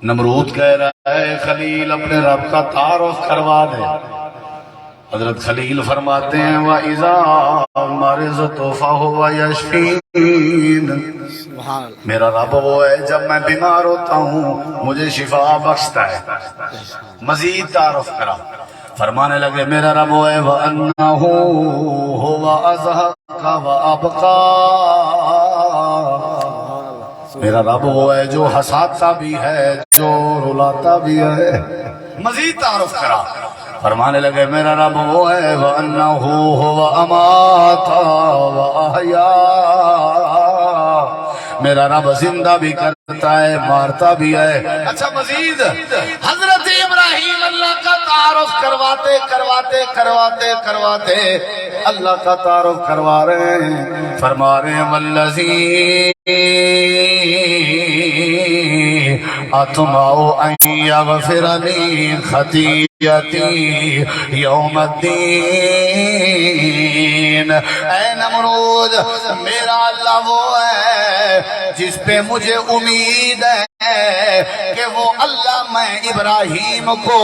نمرود کہہ رہا ہے خلیل اپنے رب کا تعارف کروا دے. حضرت خلیل فرماتے ہیں وَإِذَا مَرِضْتُ فَهُوَ يَشْفِينِ. میرا رب وہ ہے جب میں بیمار ہوتا ہوں مجھے شفا بخشتا ہے. مزید تعارف کرا. فرمانے لگے میرا رب وہ ہے وَأَنَّهُ هُوَ أَضْحَكَ وَأَبْكَىٰ. میرا رب وہ ہے جو ہنساتا بھی ہے جو رلاتا بھی ہے. مزید تعارف کرا. فرمانے لگے میرا رب وہ ہے وَأَنَّهُ هُوَ أَمَاتَ وَأَحْيَا. میرا رب زندہ بھی کرتا ہے مارتا بھی ہے. اچھا مزید حضرت ابراہیم اللہ کا تعارف کرواتے کرواتے کرواتے کرواتے اللہ کا تعارف کروا رہے ہیں. فرما رہے ہیں والذی اطمع ان یغفر لی خطیئتی یوم الدین. اے نمرود میرا اللہ وہ ہے جس پہ مجھے امید ہے کہ وہ اللہ میں ابراہیم کو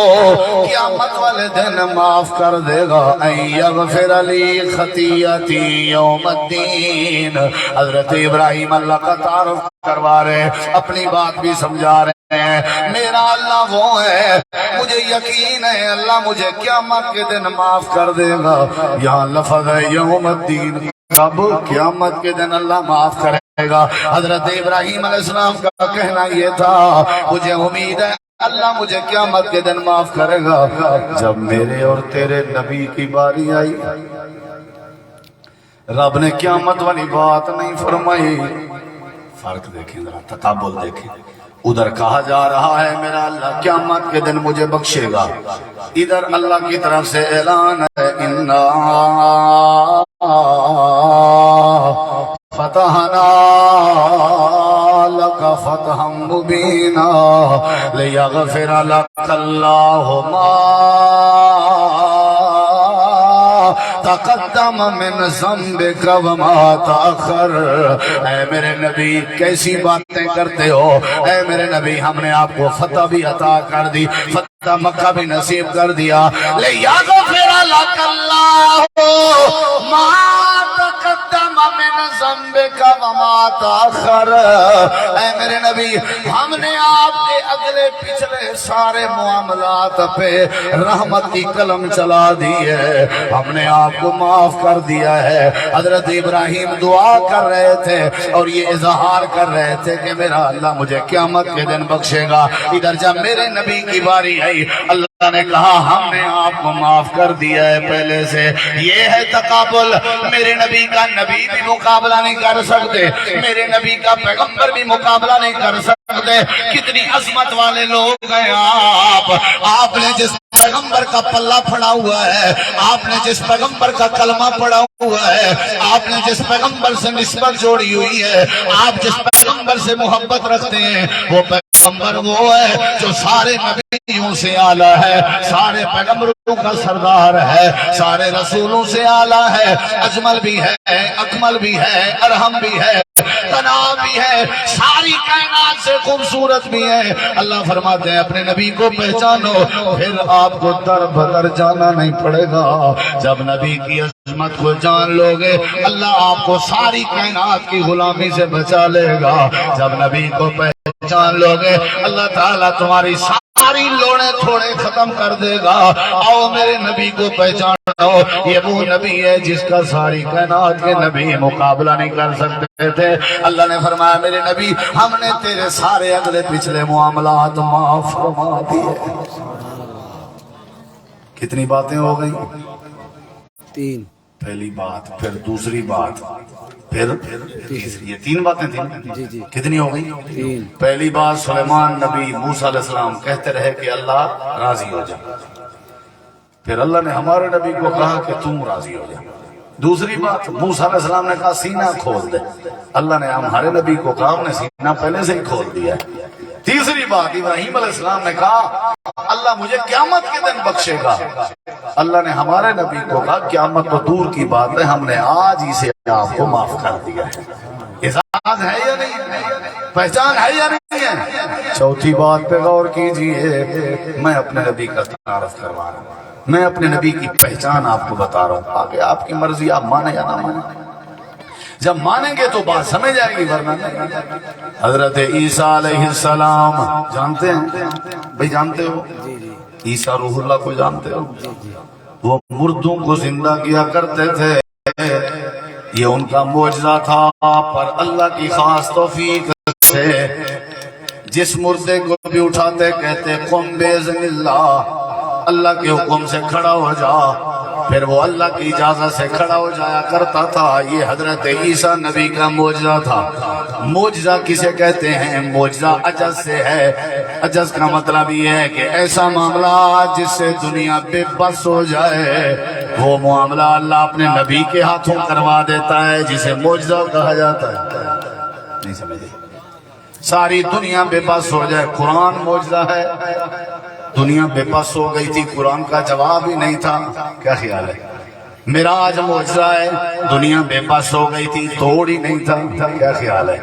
قیامت والے دن معاف کر دے گا. ان یغفر لی خطیئتی یوم الدین. حضرت ابراہیم اللہ کا تعارف کروا رہے اپنی بات بھی سمجھا رہے ہیں. میرا اللہ وہ ہے مجھے یقین ہے اللہ مجھے قیامت کے دن معاف کر دے گا. یہاں لفظ ہے یوم الدین. اب قیامت کے دن اللہ معاف کرے گا. حضرت ابراہیم علیہ السلام کا کہنا یہ تھا مجھے امید ہے اللہ مجھے قیامت کے دن معاف کرے گا. جب میرے اور تیرے نبی کی باری آئی رب نے قیامت والی بات نہیں فرمائی. فرق دیکھیں ذرا تقابل دیکھیں. ادھر کہا جا رہا ہے میرا اللہ قیامت کے دن مجھے بخشے گا، ادھر اللہ کی طرف سے اعلان ہے انا فتحنا لك فتحا مبینا لیغفر لك اللہ ما تقدم من ذنبك وما تأخر۔ اے میرے نبی کیسی باتیں کرتے ہو، اے میرے نبی ہم نے آپ کو فتح بھی عطا کر دی، فتح مکہ بھی نصیب کر دیا، لیغفر لك اللہ ما تقدم من ذنبك وما تأخر۔ اے میرے نبی ہم نے آپ کے اگلے پچھلے سارے معاملات پہ رحمت کی قلم چلا دی ہے، ہم نے آپ کو معاف کر دیا ہے۔ حضرت ابراہیم دعا کر رہے تھے اور یہ اظہار کر رہے تھے کہ میرا اللہ مجھے قیامت کے دن بخشے گا، ادھر جب میرے نبی کی باری آئی اللہ نے کہا ہم نے آپ کو معاف کر دیا ہے پہلے سے۔ یہ ہے تقابل، میرے نبی کا نبی بھی مقابلہ نہیں کر سکتے، میرے نبی کا پیغمبر بھی مقابلہ نہیں کر سکتے۔ کتنی عظمت والے لوگ ہیں آپ نے جس پیغمبر کا پلہ پڑا ہوا ہے، آپ نے جس پیغمبر کا کلمہ پڑا ہوا ہے، آپ نے جس پیغمبر سے نسبت جوڑی ہوئی ہے، آپ جس پیغمبر سے محبت رکھتے ہیں، وہ پیغمبر وہ ہے جو سارے نبیوں سے اعلیٰ ہے، سارے پیغمبروں کا سردار ہے، سارے رسولوں سے اعلیٰ ہے، اجمل بھی ہے، اکمل بھی ہے، ارحم بھی ہے، تناب بھی ہے، ساری کائنات سے خوبصورت بھی ہے۔ اللہ فرماتے ہیں اپنے نبی کو پہچانو، پھر آپ کو در بدر جانا نہیں پڑے گا۔ جب نبی کی عظمت کو جان لوگے اللہ آپ کو ساری کائنات کی غلامی سے بچا لے گا۔ جب نبی کو پہچان لوگے اللہ تعالیٰ تمہاری ساری لوڑیں تھوڑے ختم کر دے گا۔ آؤ میرے نبی کو پہچانو، یہ وہ نبی ہے جس کا ساری کائنات کے نبی مقابلہ نہیں کر سکتے تھے۔ اللہ نے فرمایا میرے نبی ہم نے تیرے سارے اگلے پچھلے معاملات معاف فرما دیے۔ کتنی باتیں ہو گئی؟ 3۔ پہلی بات، پھر دوسری بات، پھر تیسری، یہ 3 باتیں تھیں۔ جی کتنی ہو گئی؟ 3۔ پہلی بات سلیمان نبی موسیٰ علیہ السلام کہتے رہے کہ اللہ راضی ہو جا، پھر اللہ نے ہمارے نبی کو کہا کہ تم راضی ہو جا۔ دوسری بات موسیٰ علیہ السلام نے کہا سینہ کھول دے، اللہ نے ہمارے نبی کو کہا ہم نے سینہ پہلے سے ہی کھول دیا۔ تیسری بات ابراہیم علیہ السلام نے کہا اللہ مجھے قیامت کے دن بخشے گا، اللہ نے ہمارے نبی کو کہا قیامت تو دور کی بات ہے، ہم نے آج ہی سے آپ کو معاف کر دیا ہے۔ اعزاز ہے یا نہیں؟ پہچان ہے یا نہیں ہے؟ چوتھی بات پہ غور کیجئے، میں اپنے نبی کا تعارف کروا رہا ہوں، میں اپنے نبی کی پہچان آپ کو بتا رہا ہوں، آگے آپ کی مرضی، آپ مانیں یا نہ مانیں۔ جب مانیں گے تو بات سمجھ آئے گی، ورنہ نہیں۔ حضرت عیسیٰ علیہ السلام جانتے ہیں بھئی، جانتے ہو عیسیٰ روح اللہ کو جانتے ہو؟ وہ مردوں کو زندہ کیا کرتے تھے، یہ ان کا معجزہ تھا، پر اللہ کی خاص توفیق سے جس مردے کو بھی اٹھاتے کہتے قم باذن اللہ، اللہ کے حکم سے کھڑا ہو جا، پھر وہ اللہ کی اجازت سے کھڑا ہو جایا کرتا تھا۔ یہ حضرت عیسیٰ نبی کا معجزہ تھا۔ معجزہ کسے کہتے ہیں؟ معجزہ عجز سے ہے۔ عجز کا مطلب یہ ہے کہ ایسا معاملہ جس سے دنیا بے بس ہو جائے، وہ معاملہ اللہ اپنے نبی کے ہاتھوں کروا دیتا ہے، جسے معجزہ کہا جاتا ہے۔ نہیں سمجھے؟ ساری دنیا بے بس ہو جائے، قرآن معجزہ ہے۔ دنیا بے بس ہو گئی تھی، قرآن کا جواب ہی نہیں تھا، کیا خیال ہے؟ معراج معجزہ ہے، دنیا بے بس ہو گئی تھی، توڑ ہی نہیں تھا، کیا خیال ہے؟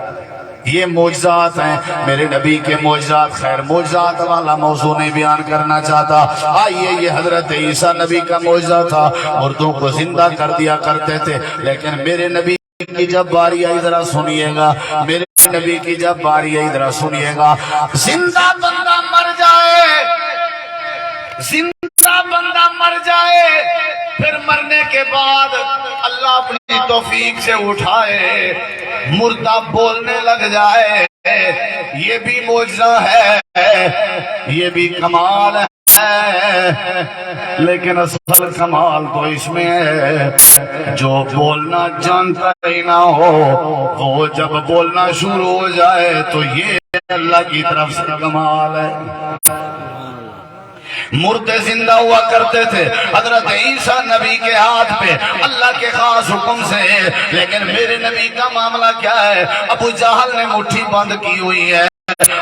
یہ معجزات ہیں میرے نبی کے معجزات۔ خیر معجزات والا موضوع نہیں بیان کرنا چاہتا، آئیے یہ حضرت عیسیٰ نبی کا معجزہ تھا، مردوں کو زندہ کر دیا کرتے تھے، لیکن میرے نبی کی جب باری آئی ذرا سنیے گا، میرے نبی کی جب باری آئی ذرا سنیے گا، زندہ بندہ مر جائے، زندہ بندہ مر جائے، پھر مرنے کے بعد اللہ اپنی توفیق سے اٹھائے، مردہ بولنے لگ جائے، یہ بھی معجزہ ہے، یہ بھی کمال ہے، لیکن اصل کمال تو اس میں ہے جو بولنا جانتا ہی نہ ہو، وہ جب بولنا شروع ہو جائے تو یہ اللہ کی طرف سے کمال ہے۔ مردے زندہ ہوا کرتے تھے حضرت عیسیٰ نبی کے ہاتھ پہ اللہ کے خاص حکم سے، لیکن میرے نبی کا معاملہ کیا ہے؟ ابو جہل نے مٹھی بند کی ہوئی ہے،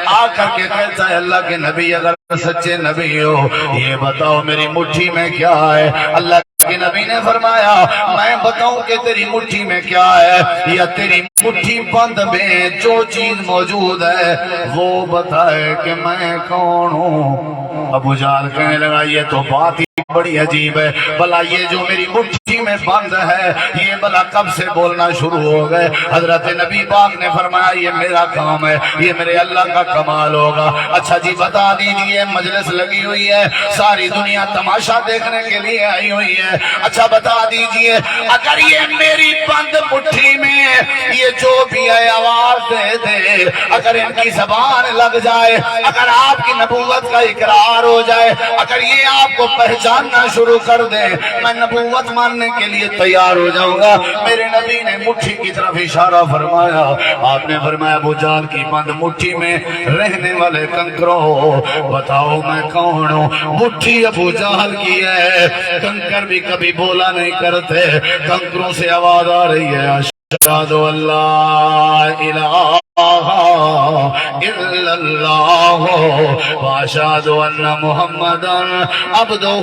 آ کر کے کہتا ہے اللہ کے نبی اگر سچے نبی ہو یہ بتاؤ میری مٹھی میں کیا ہے؟ اللہ کے نبی نے فرمایا میں بتاؤں کہ تیری مٹھی میں کیا ہے، یا تیری مٹھی بند میں جو چیز موجود ہے وہ بتائے کہ میں کون ہوں۔ ابو جہل کہنے لگا یہ تو بات ہی بڑی عجیب ہے، بھلا یہ جو میری مٹھی میں بند ہے یہ بھلا کب سے بولنا شروع ہو گئے؟ حضرت نبی پاک نے فرمایا یہ میرا کام ہے، یہ میرے اللہ کا کمال ہوگا۔ اچھا جی بتا دیجئے، مجلس لگی ہوئی ہے، ساری دنیا تماشا دیکھنے کے لیے آئی ہوئی ہے، اچھا بتا دیجئے اگر یہ میری بند مٹھی میں یہ جو بھی ہے آواز دے دے، اگر ان کی زبان لگ جائے، اگر آپ کی نبوت کا اقرار ہو جائے، اگر یہ آپ کو پہچاننا شروع کر دے، میں نبوت ماننے کے لیے تیار ہو جاؤں گا۔ میرے نبی نے مٹھی کی طرف اشارہ فرمایا، آپ نے فرمایا ابو جہل کی بند مٹھی میں رہنے والے کنکروں بتاؤ میں کون ہوں؟ مٹھی ابو جہل کی ہے، کنکر بھی کبھی بولا نہیں کرتے، کنکروں سے آواز آ رہی ہے اشہد ان لا الہ الا اللہ واشہد ان محمدا عبدہ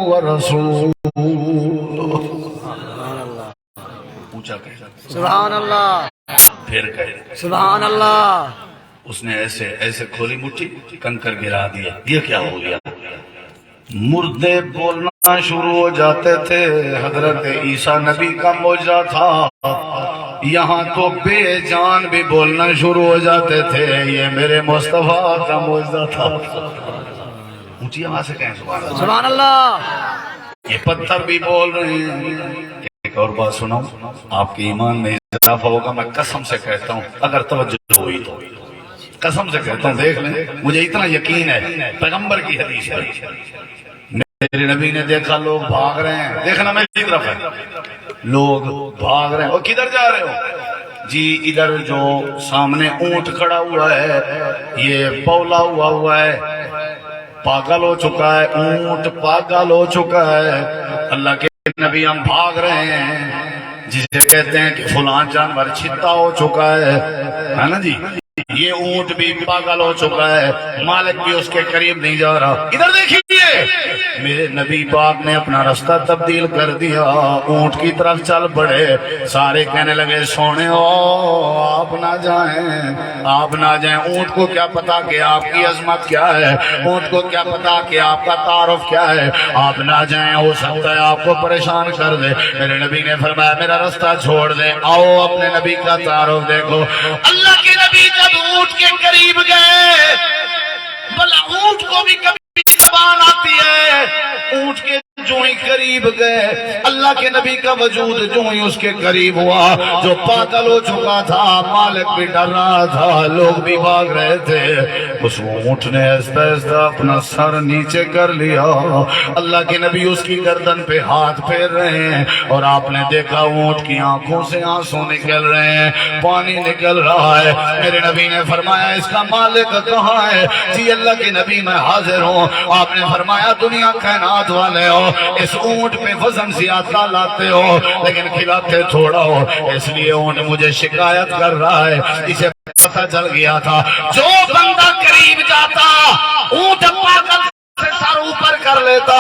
ورسولہ۔ پوچھا کہ سبحان اللہ، پھر کہے سبحان اللہ۔ اس نے ایسے کھولی مٹھی، کنکر گرا دیا، یہ کیا ہو گیا؟ مردے بولنا شروع ہو جاتے تھے، حضرت عیسیٰ نبی کا معجزہ تھا، یہاں تو بے جان بھی بولنا شروع ہو جاتے تھے، یہ میرے مصطفیٰ کا معجزہ تھا۔ اونچی آواز سے کہیں سبحان اللہ۔ یہ پتھر بھی بول رہے ہیں۔ ایک اور بات سناؤں، آپ کے ایمان میں اضافہ ہوگا، میں قسم سے کہتا ہوں اگر توجہ ہوئی تو، قسم سے کہتا ہوں دیکھ لیں، مجھے اتنا یقین ہے پیغمبر کی حدیث پر۔ میرے نبی نے دیکھا لوگ بھاگ رہے ہیں، دیکھنا میری طرف ہے، لوگ بھاگ رہے ہیں، اور کدھر جا رہے ہو؟ جی ادھر جو سامنے اونٹ کھڑا ہوا ہے یہ بولا ہوا ہے، پاگل ہو چکا ہے، اونٹ پاگل ہو چکا ہے۔ اللہ کے نبی ہم بھاگ رہے ہیں، جسے کہتے ہیں کہ فلان جانور چھتا ہو چکا ہے نا جی، یہ اونٹ بھی پاگل ہو چکا ہے، مالک بھی اس کے قریب نہیں جا رہا۔ ادھر دیکھیے میرے نبی پاک نے اپنا رستہ تبدیل کر دیا، اونٹ کی طرف چل پڑے، سارے کہنے لگے سونے ہو آپ نہ جائیں، آپ نہ جائیں۔ اونٹ کو کیا پتا کہ آپ کی عظمت کیا ہے، اونٹ کو کیا پتا کہ آپ کا تعارف کیا ہے، آپ نہ جائیں، ہو سکتا ہے آپ کو پریشان کر دے۔ میرے نبی نے فرمایا میرا رستہ چھوڑ دیں، آؤ اپنے نبی کا تعارف دیکھو۔ اللہ کے نبی جب اونٹ کے قریب گئے، بھلا اونٹ کو بھی کبھی زبان آتی ہے، اونٹ کے جو ہی قریب گئے، اللہ کے نبی کا وجود جو ہی اس کے قریب ہوا، جو پاگل ہو چکا تھا، مالک بھی ڈر رہا تھا، لوگ بھی بھاگ رہے تھے، اس اونٹ نے آہستہ آہستہ اپنا سر نیچے کر لیا، اللہ کے نبی اس کی گردن پہ ہاتھ پھیر رہے ہیں، اور آپ نے دیکھا اونٹ کی آنکھوں سے آنسو نکل رہے ہیں، پانی نکل رہا ہے۔ میرے نبی نے فرمایا اس کا مالک کہاں ہے؟ جی اللہ کے نبی میں حاضر ہوں۔ آپ نے فرمایا دنیا کائنات والے ہو، اس اونٹ پہ وزن زیادہ لاتے ہو لیکن کھلاتے تھوڑا ہو، اس لیے اونٹ مجھے شکایت کر رہا ہے۔ اسے پتہ چل گیا تھا جو بندہ قریب جاتا اونٹ پاگل سے سر اوپر کر لیتا،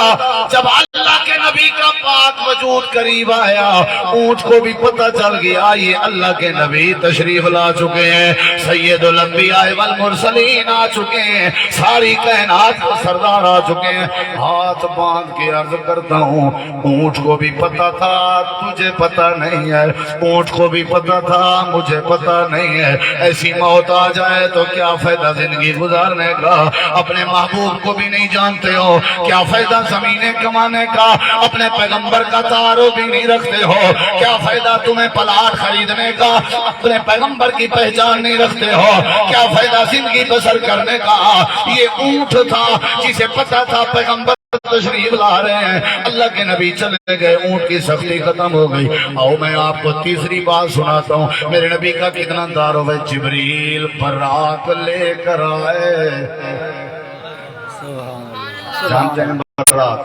جب اللہ کے نبی کا پاک وجود قریب آیا اونٹ کو بھی پتہ چل گیا یہ اللہ کے نبی تشریف لا چکے ہیں، سید الانبیاء والمرسلین آ چکے ہیں، ساری کائنات کا سردار آ چکے ہیں۔ ہاتھ باندھ کے عرض کرتا ہوں اونٹ کو بھی پتہ تھا تجھے پتہ نہیں ہے، اونٹ کو بھی پتہ تھا مجھے پتہ نہیں ہے، ایسی موت آ جائے تو کیا فائدہ زندگی گزارنے کا، اپنے محبوب کو بھی نہیں جانتے ہو، کیا فائدہ زمینیں کمانے کا، اپنے پیغمبر کا تعارف بھی نہیں رکھتے ہو، کیا فائدہ تمہیں پلاٹ خریدنے کا، اپنے پیغمبر کی پہچان نہیں رکھتے ہو، کیا فائدہ زندگی بسر کرنے کا۔ یہ اونٹ تھا جسے پتہ تھا پیغمبر تشریف لا رہے ہیں، اللہ کے نبی چلے گئے، اونٹ کی سختی ختم ہو گئی۔ آؤ میں آپ کو تیسری بات سناتا ہوں، میرے نبی کا کتنا دار ہوئے، جبریل براق لے کر آئے۔ جانتے ہیں براق؟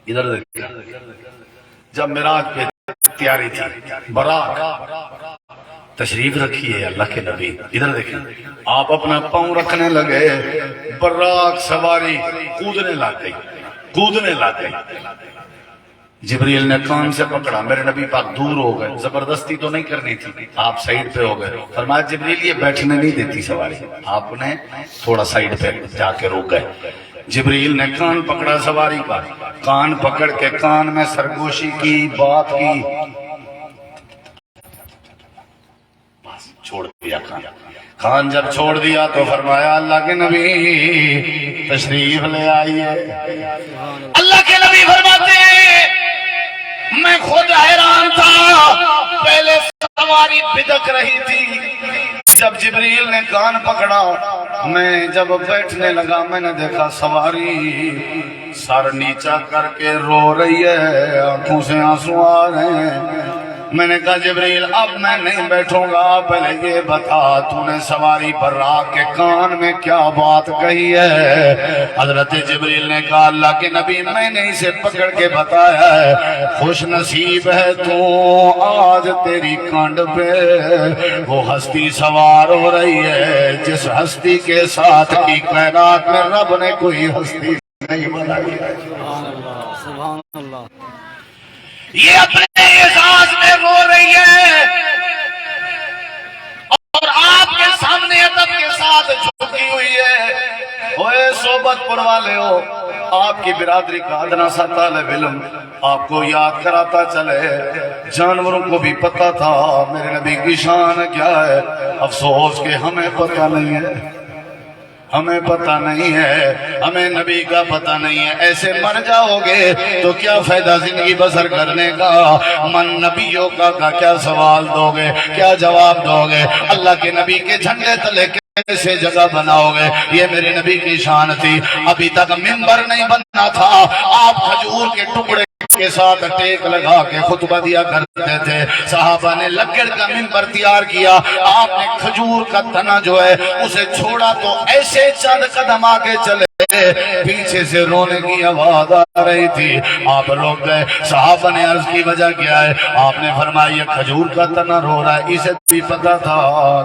ادھر دیکھیں، جب معراج پہ تیاری تھی، براق تشریف رکھی ہے اللہ کے نبی، ادھر دیکھیں، آپ اپنا پاؤں رکھنے لگے، براق سواری کودنے لگ گئی۔ جبریل نے کان سے پکڑا، میرے نبی پاک دور ہو گئے، زبردستی تو نہیں کرنی تھی، آپ سائیڈ پہ ہو گئے، فرمایا جبریل یہ بیٹھنے نہیں دیتی سواری، آپ نے تھوڑا سائیڈ پہ جا کے روک گئے۔ جبریل نے کان پکڑا سواری کا، کان پکڑ کے کان میں سرگوشی کی، بات کی، چھوڑ دیا کان جب چھوڑ دیا تو فرمایا اللہ کے نبی تشریف لے آئیے۔ اللہ کے نبی فرماتے ہیں میں خود حیران تھا، پہلے سواری بدک رہی تھی، جب جبریل نے کان پکڑا، میں جب بیٹھنے لگا میں نے دیکھا سواری سر نیچا کر کے رو رہی ہے، آنکھوں سے آنسو آ رہے ہیں۔ میں نے کہا جبریل اب میں نہیں بیٹھوں گا، پہلے یہ بتا تو نے سواری براق کے کان میں کیا بات کہی ہے؟ حضرت جبریل نے کہا اللہ کے نبی میں نے اسے پکڑ کے بتایا ہے، خوش نصیب ہے تو آج تیری کانڈ پہ وہ ہستی سوار ہو رہی ہے جس ہستی کے ساتھ کی کائنات میں رب نے کوئی ہستی نہیں بنائی ہے۔ سبحان اللہ۔ یہ اپنے احساس میں رو رہی ہے اور آپ کے سامنے ادب کے ساتھ جھکی ہوئی ہے۔ اوے صحبت پر والے ہو، آپ کی برادری کا ادنا سا طالب علم آپ کو یاد کراتا چلے، جانوروں کو بھی پتہ تھا میرے نبی کی شان کیا ہے، افسوس کہ ہمیں پتہ نہیں ہے، ہمیں پتہ نہیں ہے، ہمیں نبی کا پتہ نہیں ہے۔ ایسے مر جاؤ گے تو کیا فائدہ زندگی بسر کرنے کا؟ من نبیوں کا کیا سوال دو گے، کیا جواب دو گے؟ اللہ کے نبی کے جھنڈے تلے کیسے جگہ بناؤ گے؟ یہ میرے نبی کی شان تھی۔ ابھی تک ممبر نہیں بننا تھا، آپ کھجور کے ٹکڑے کے ساتھ ٹیک لگا کے خطبہ دیا کرتے تھے، صحابہ نے لکڑ کا ممبر تیار کیا، آپ نے کھجور کا تنا جو ہے اسے چھوڑا تو ایسے چند قدم آگے چلے، پیچھے سے رونے کی آواز آ رہی تھی، آپ روک گئے۔ صحابہ نے عرض کی وجہ کیا ہے؟ آپ نے فرمایا یہ کھجور کا تنا رو رہا ہے، اسے بھی پتا تھا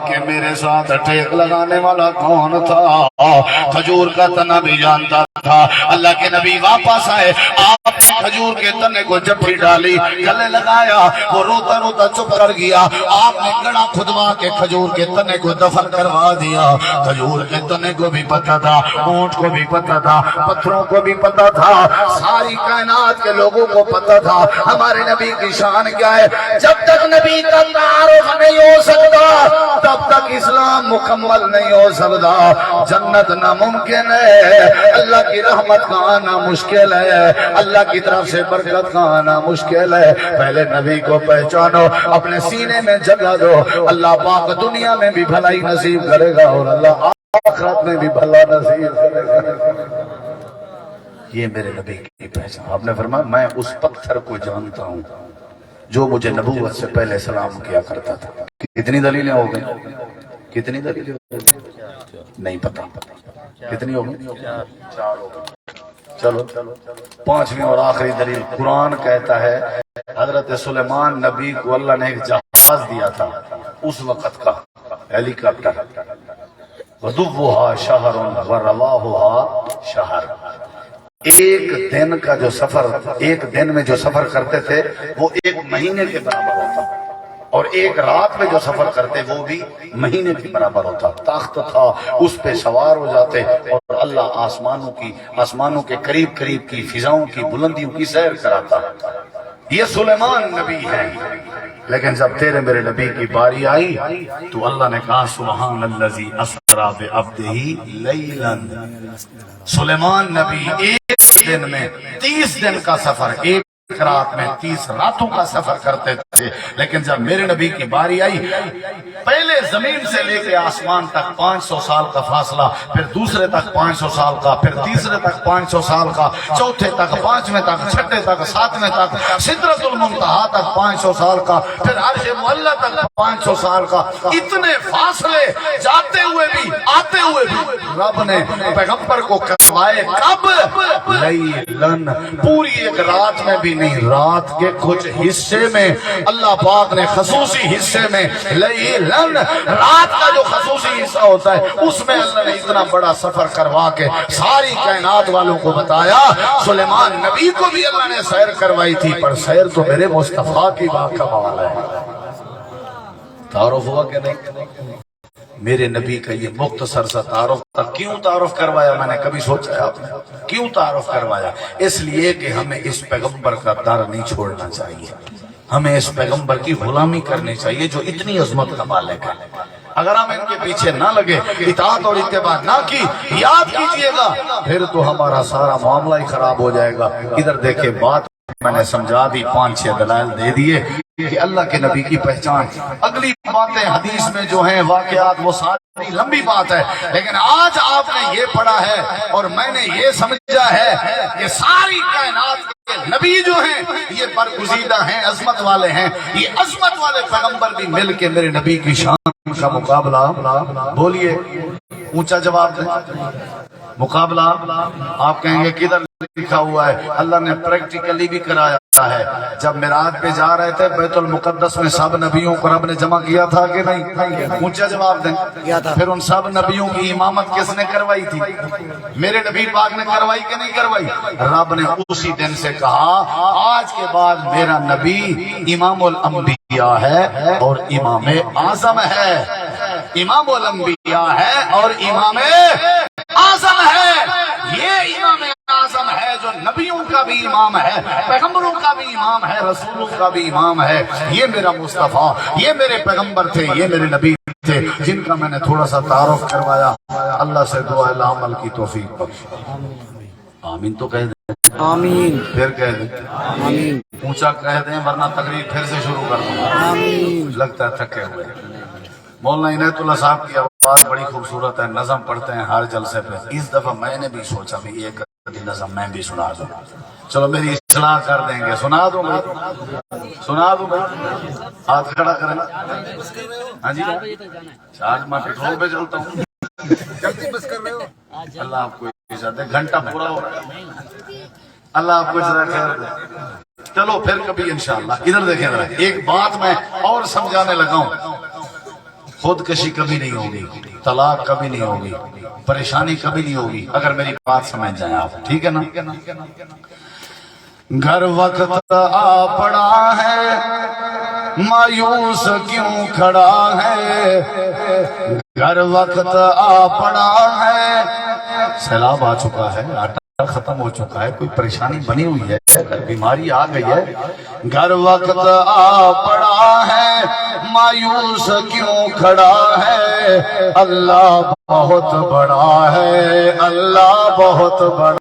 کہ میرے ساتھ ٹیک لگانے والا کون تھا، کھجور کا تنا بھی جانتا تھا۔ اللہ کے نبی واپس آئے، آپ نے کھجور کے تنے کو جپھی ڈالی، گلے لگایا، وہ روتا روتا چپ کر گیا، آپ نے گڑا کھدوا کے کھجور کے تنے کو دفن کروا دیا۔ کھجور کے تنے کو بھی پتا تھا، اونٹ کو بھی پتا تھا، پتھروں کو بھی پتا تھا، ساری کائنات کے لوگوں کو پتا تھا ہمارے نبی کی شان کیا ہے۔ جب تک نبی کا تعارف نہیں ہو سکتا تب تک اسلام مکمل نہیں ہو سکتا، جنت ناممکن ہے، اللہ کی رحمت کا آنا مشکل ہے، اللہ کی طرف سے برکت کا آنا مشکل ہے۔ پہلے نبی کو پہچانو، اپنے سینے میں جگہ دو، اللہ پاک دنیا میں بھی بھلائی نصیب کرے گا اور اللہ آخرت میں بھی بھلا نصیب کرے گا۔ یہ میرے نبی کی پہچان۔ آپ نے فرمایا میں اس پتھر کو جانتا ہوں جو مجھے نبوت سے پہلے سلام کیا کرتا تھا۔ کتنی دلیلیں ہو گئی؟ کتنی دلیلیں ہو گئی؟ نہیں پتا کتنی ہو گئی؟ 4 ہو گئی۔ چلو 5ویں اور آخری دلیل، قرآن کہتا ہے حضرت سلیمان نبی کو اللہ نے ایک جہاز دیا تھا اس وقت کا، ہیلی کاپٹر، وَدُوُّهَا شَهْرٌ وَرَوَاهُهَا شَهْرٌ۔ ایک دن کا جو سفر، ایک دن میں جو سفر کرتے تھے وہ ایک مہینے کے برابر ہوتا، اور ایک رات میں جو سفر کرتے وہ بھی مہینے کے برابر ہوتا۔ تخت تھا، اس پہ سوار ہو جاتے اور اللہ آسمانوں کے قریب قریب کی فضاؤں کی بلندیوں کی سیر کراتا۔ یہ سلیمان نبی ہے، لیکن جب تیرے میرے نبی کی باری آئی تو اللہ نے کہا سبحان الذی اسری بعبدہ لیلا۔ سلیمان نبی ایک دن میں 30 دن کا سفر، ایک رات میں 30 راتوں کا سفر کرتے تھے، لیکن جب میرے نبی کی باری آئی، پہلے زمین سے لے کے آسمان تک 500 سال کا فاصلہ، پھر دوسرے تک 500 سال کا، پھر تیسرے تک 500 سال کا، چوتھے تک، پانچویں تک، چھٹے تک، ساتویں تک، سدرۃ المنتہا تک 500 سال کا، پھر عرش معلی تک 500 سال کا، اتنے فاصلے جاتے ہوئے بھی آتے ہوئے بھی رب نے پیغمبر کو کروائے کب؟ لیلن، پوری ایک رات میں بھی نہیں، رات کے کچھ حصے میں اللہ پاک نے خصوصی حصے میں، لیلن رات کا جو خصوصی حصہ ہوتا ہے اس میں اللہ نے اتنا بڑا سفر کروا کے ساری کائنات والوں کو بتایا۔ سلیمان نبی کو بھی اللہ نے سیر کروائی تھی، پر سیر تو میرے مصطفیٰ کی باکمال ہے۔ تعارف ہوا کہ نہیں؟ میرے نبی کا یہ مختصر سا تعارف تھا۔ کیوں تعارف کروایا میں نے کبھی سوچا ہے آپ نے؟ کیوں تعارف کروایا؟ اس لیے کہ ہمیں اس پیغمبر کا در نہیں چھوڑنا چاہیے، ہمیں اس پیغمبر کی غلامی کرنی چاہیے جو اتنی عظمت کا مالک ہے۔ اگر ہم ان کے پیچھے نہ لگے، اطاعت اور اتباع نہ کی، یاد کیجئے گا پھر تو ہمارا سارا معاملہ ہی خراب ہو جائے گا۔ ادھر دیکھیں، بات میں نے سمجھا دی، 5-6 دلائل دے دیے کہ اللہ کے نبی کی پہچان۔ اگلی باتیں حدیث میں جو ہیں واقعات وہ ساری لمبی بات ہے، لیکن آج آپ نے یہ پڑھا ہے اور میں نے یہ سمجھا ہے کہ ساری کائنات کے نبی جو ہیں یہ برگزیدہ ہیں، عظمت والے ہیں۔ یہ عظمت والے پیغمبر بھی مل کے میرے نبی کی شان کا مقابلہ، بولیے اونچا جواب دیں، مقابلہ۔ آپ کہیں گے کدھر لکھا ہوا ہے؟ اللہ نے پریکٹیکلی بھی کرایا ہے۔ جب معراج پہ جا رہے تھے بیت المقدس میں سب نبیوں کو رب نے جمع کیا تھا کہ نہیں؟ اونچا جواب دیں۔ پھر ان سب نبیوں کی امامت کس نے کروائی تھی؟ میرے نبی پاک نے کروائی کہ نہیں کروائی؟ رب نے اسی دن سے کہا آج کے بعد میرا نبی امام الانبیاء ہے اور امام اعظم ہے، امام الانبیاء ہے اور امام اعظم ہے۔ یہ امام اعظم ہے جو نبیوں کا بھی امام ہے، پیغمبروں کا بھی امام ہے، رسولوں کا بھی امام ہے۔ یہ میرا مصطفیٰ، یہ میرے پیغمبر تھے، یہ میرے نبی تھے جن کا میں نے تھوڑا سا تعارف کروایا۔ اللہ سے دعا ہے عمل کی توفیق بخش۔ آمین تو کہہ دیں، آمین پھر کہہ دیں، آمین اونچا کہہ دیں ورنہ تقریر پھر سے شروع کر دوں۔ آمین۔ لگتا ہے تھکے ہوئے۔ مولانا عنایت اللہ صاحب کی آواز بڑی خوبصورت ہے، نظم پڑھتے ہیں ہر جلسے پہ۔ اس دفعہ میں نے بھی سوچا بھی ایک نظم میں بھی سنا دوں، چلو میری اصلاح کر دیں گے، سنا دوں میں، سنا دوں میں، ہاتھ کھڑا کریں۔ ہاں جی، آج میں پیٹرول پہ چلتا ہوں، اللہ آپ کو اجازت دے، گھنٹہ پورا ہو رہا ہے، اللہ آپ کو جزائے خیر دے۔ چلو پھر کبھی انشاءاللہ۔ ادھر دیکھیں ذرا، ایک بات میں اور سمجھانے لگا ہوں، خودکشی کبھی نہیں ہوگی، طلاق کبھی نہیں ہوگی، پریشانی کبھی نہیں ہوگی اگر میری بات سمجھ جائیں آپ، ٹھیک ہے نا؟ گھر وقت آ پڑا ہے مایوس کیوں کھڑا ہے، گھر وقت آ پڑا ہے، سیلاب آ چکا ہے، آٹا ختم ہو چکا ہے، کوئی پریشانی بنی ہوئی ہے، بیماری آ گئی ہے، گھر وقت آ پڑا ہے مایوس کیوں کھڑا ہے، اللہ بہت بڑا ہے، اللہ بہت بڑا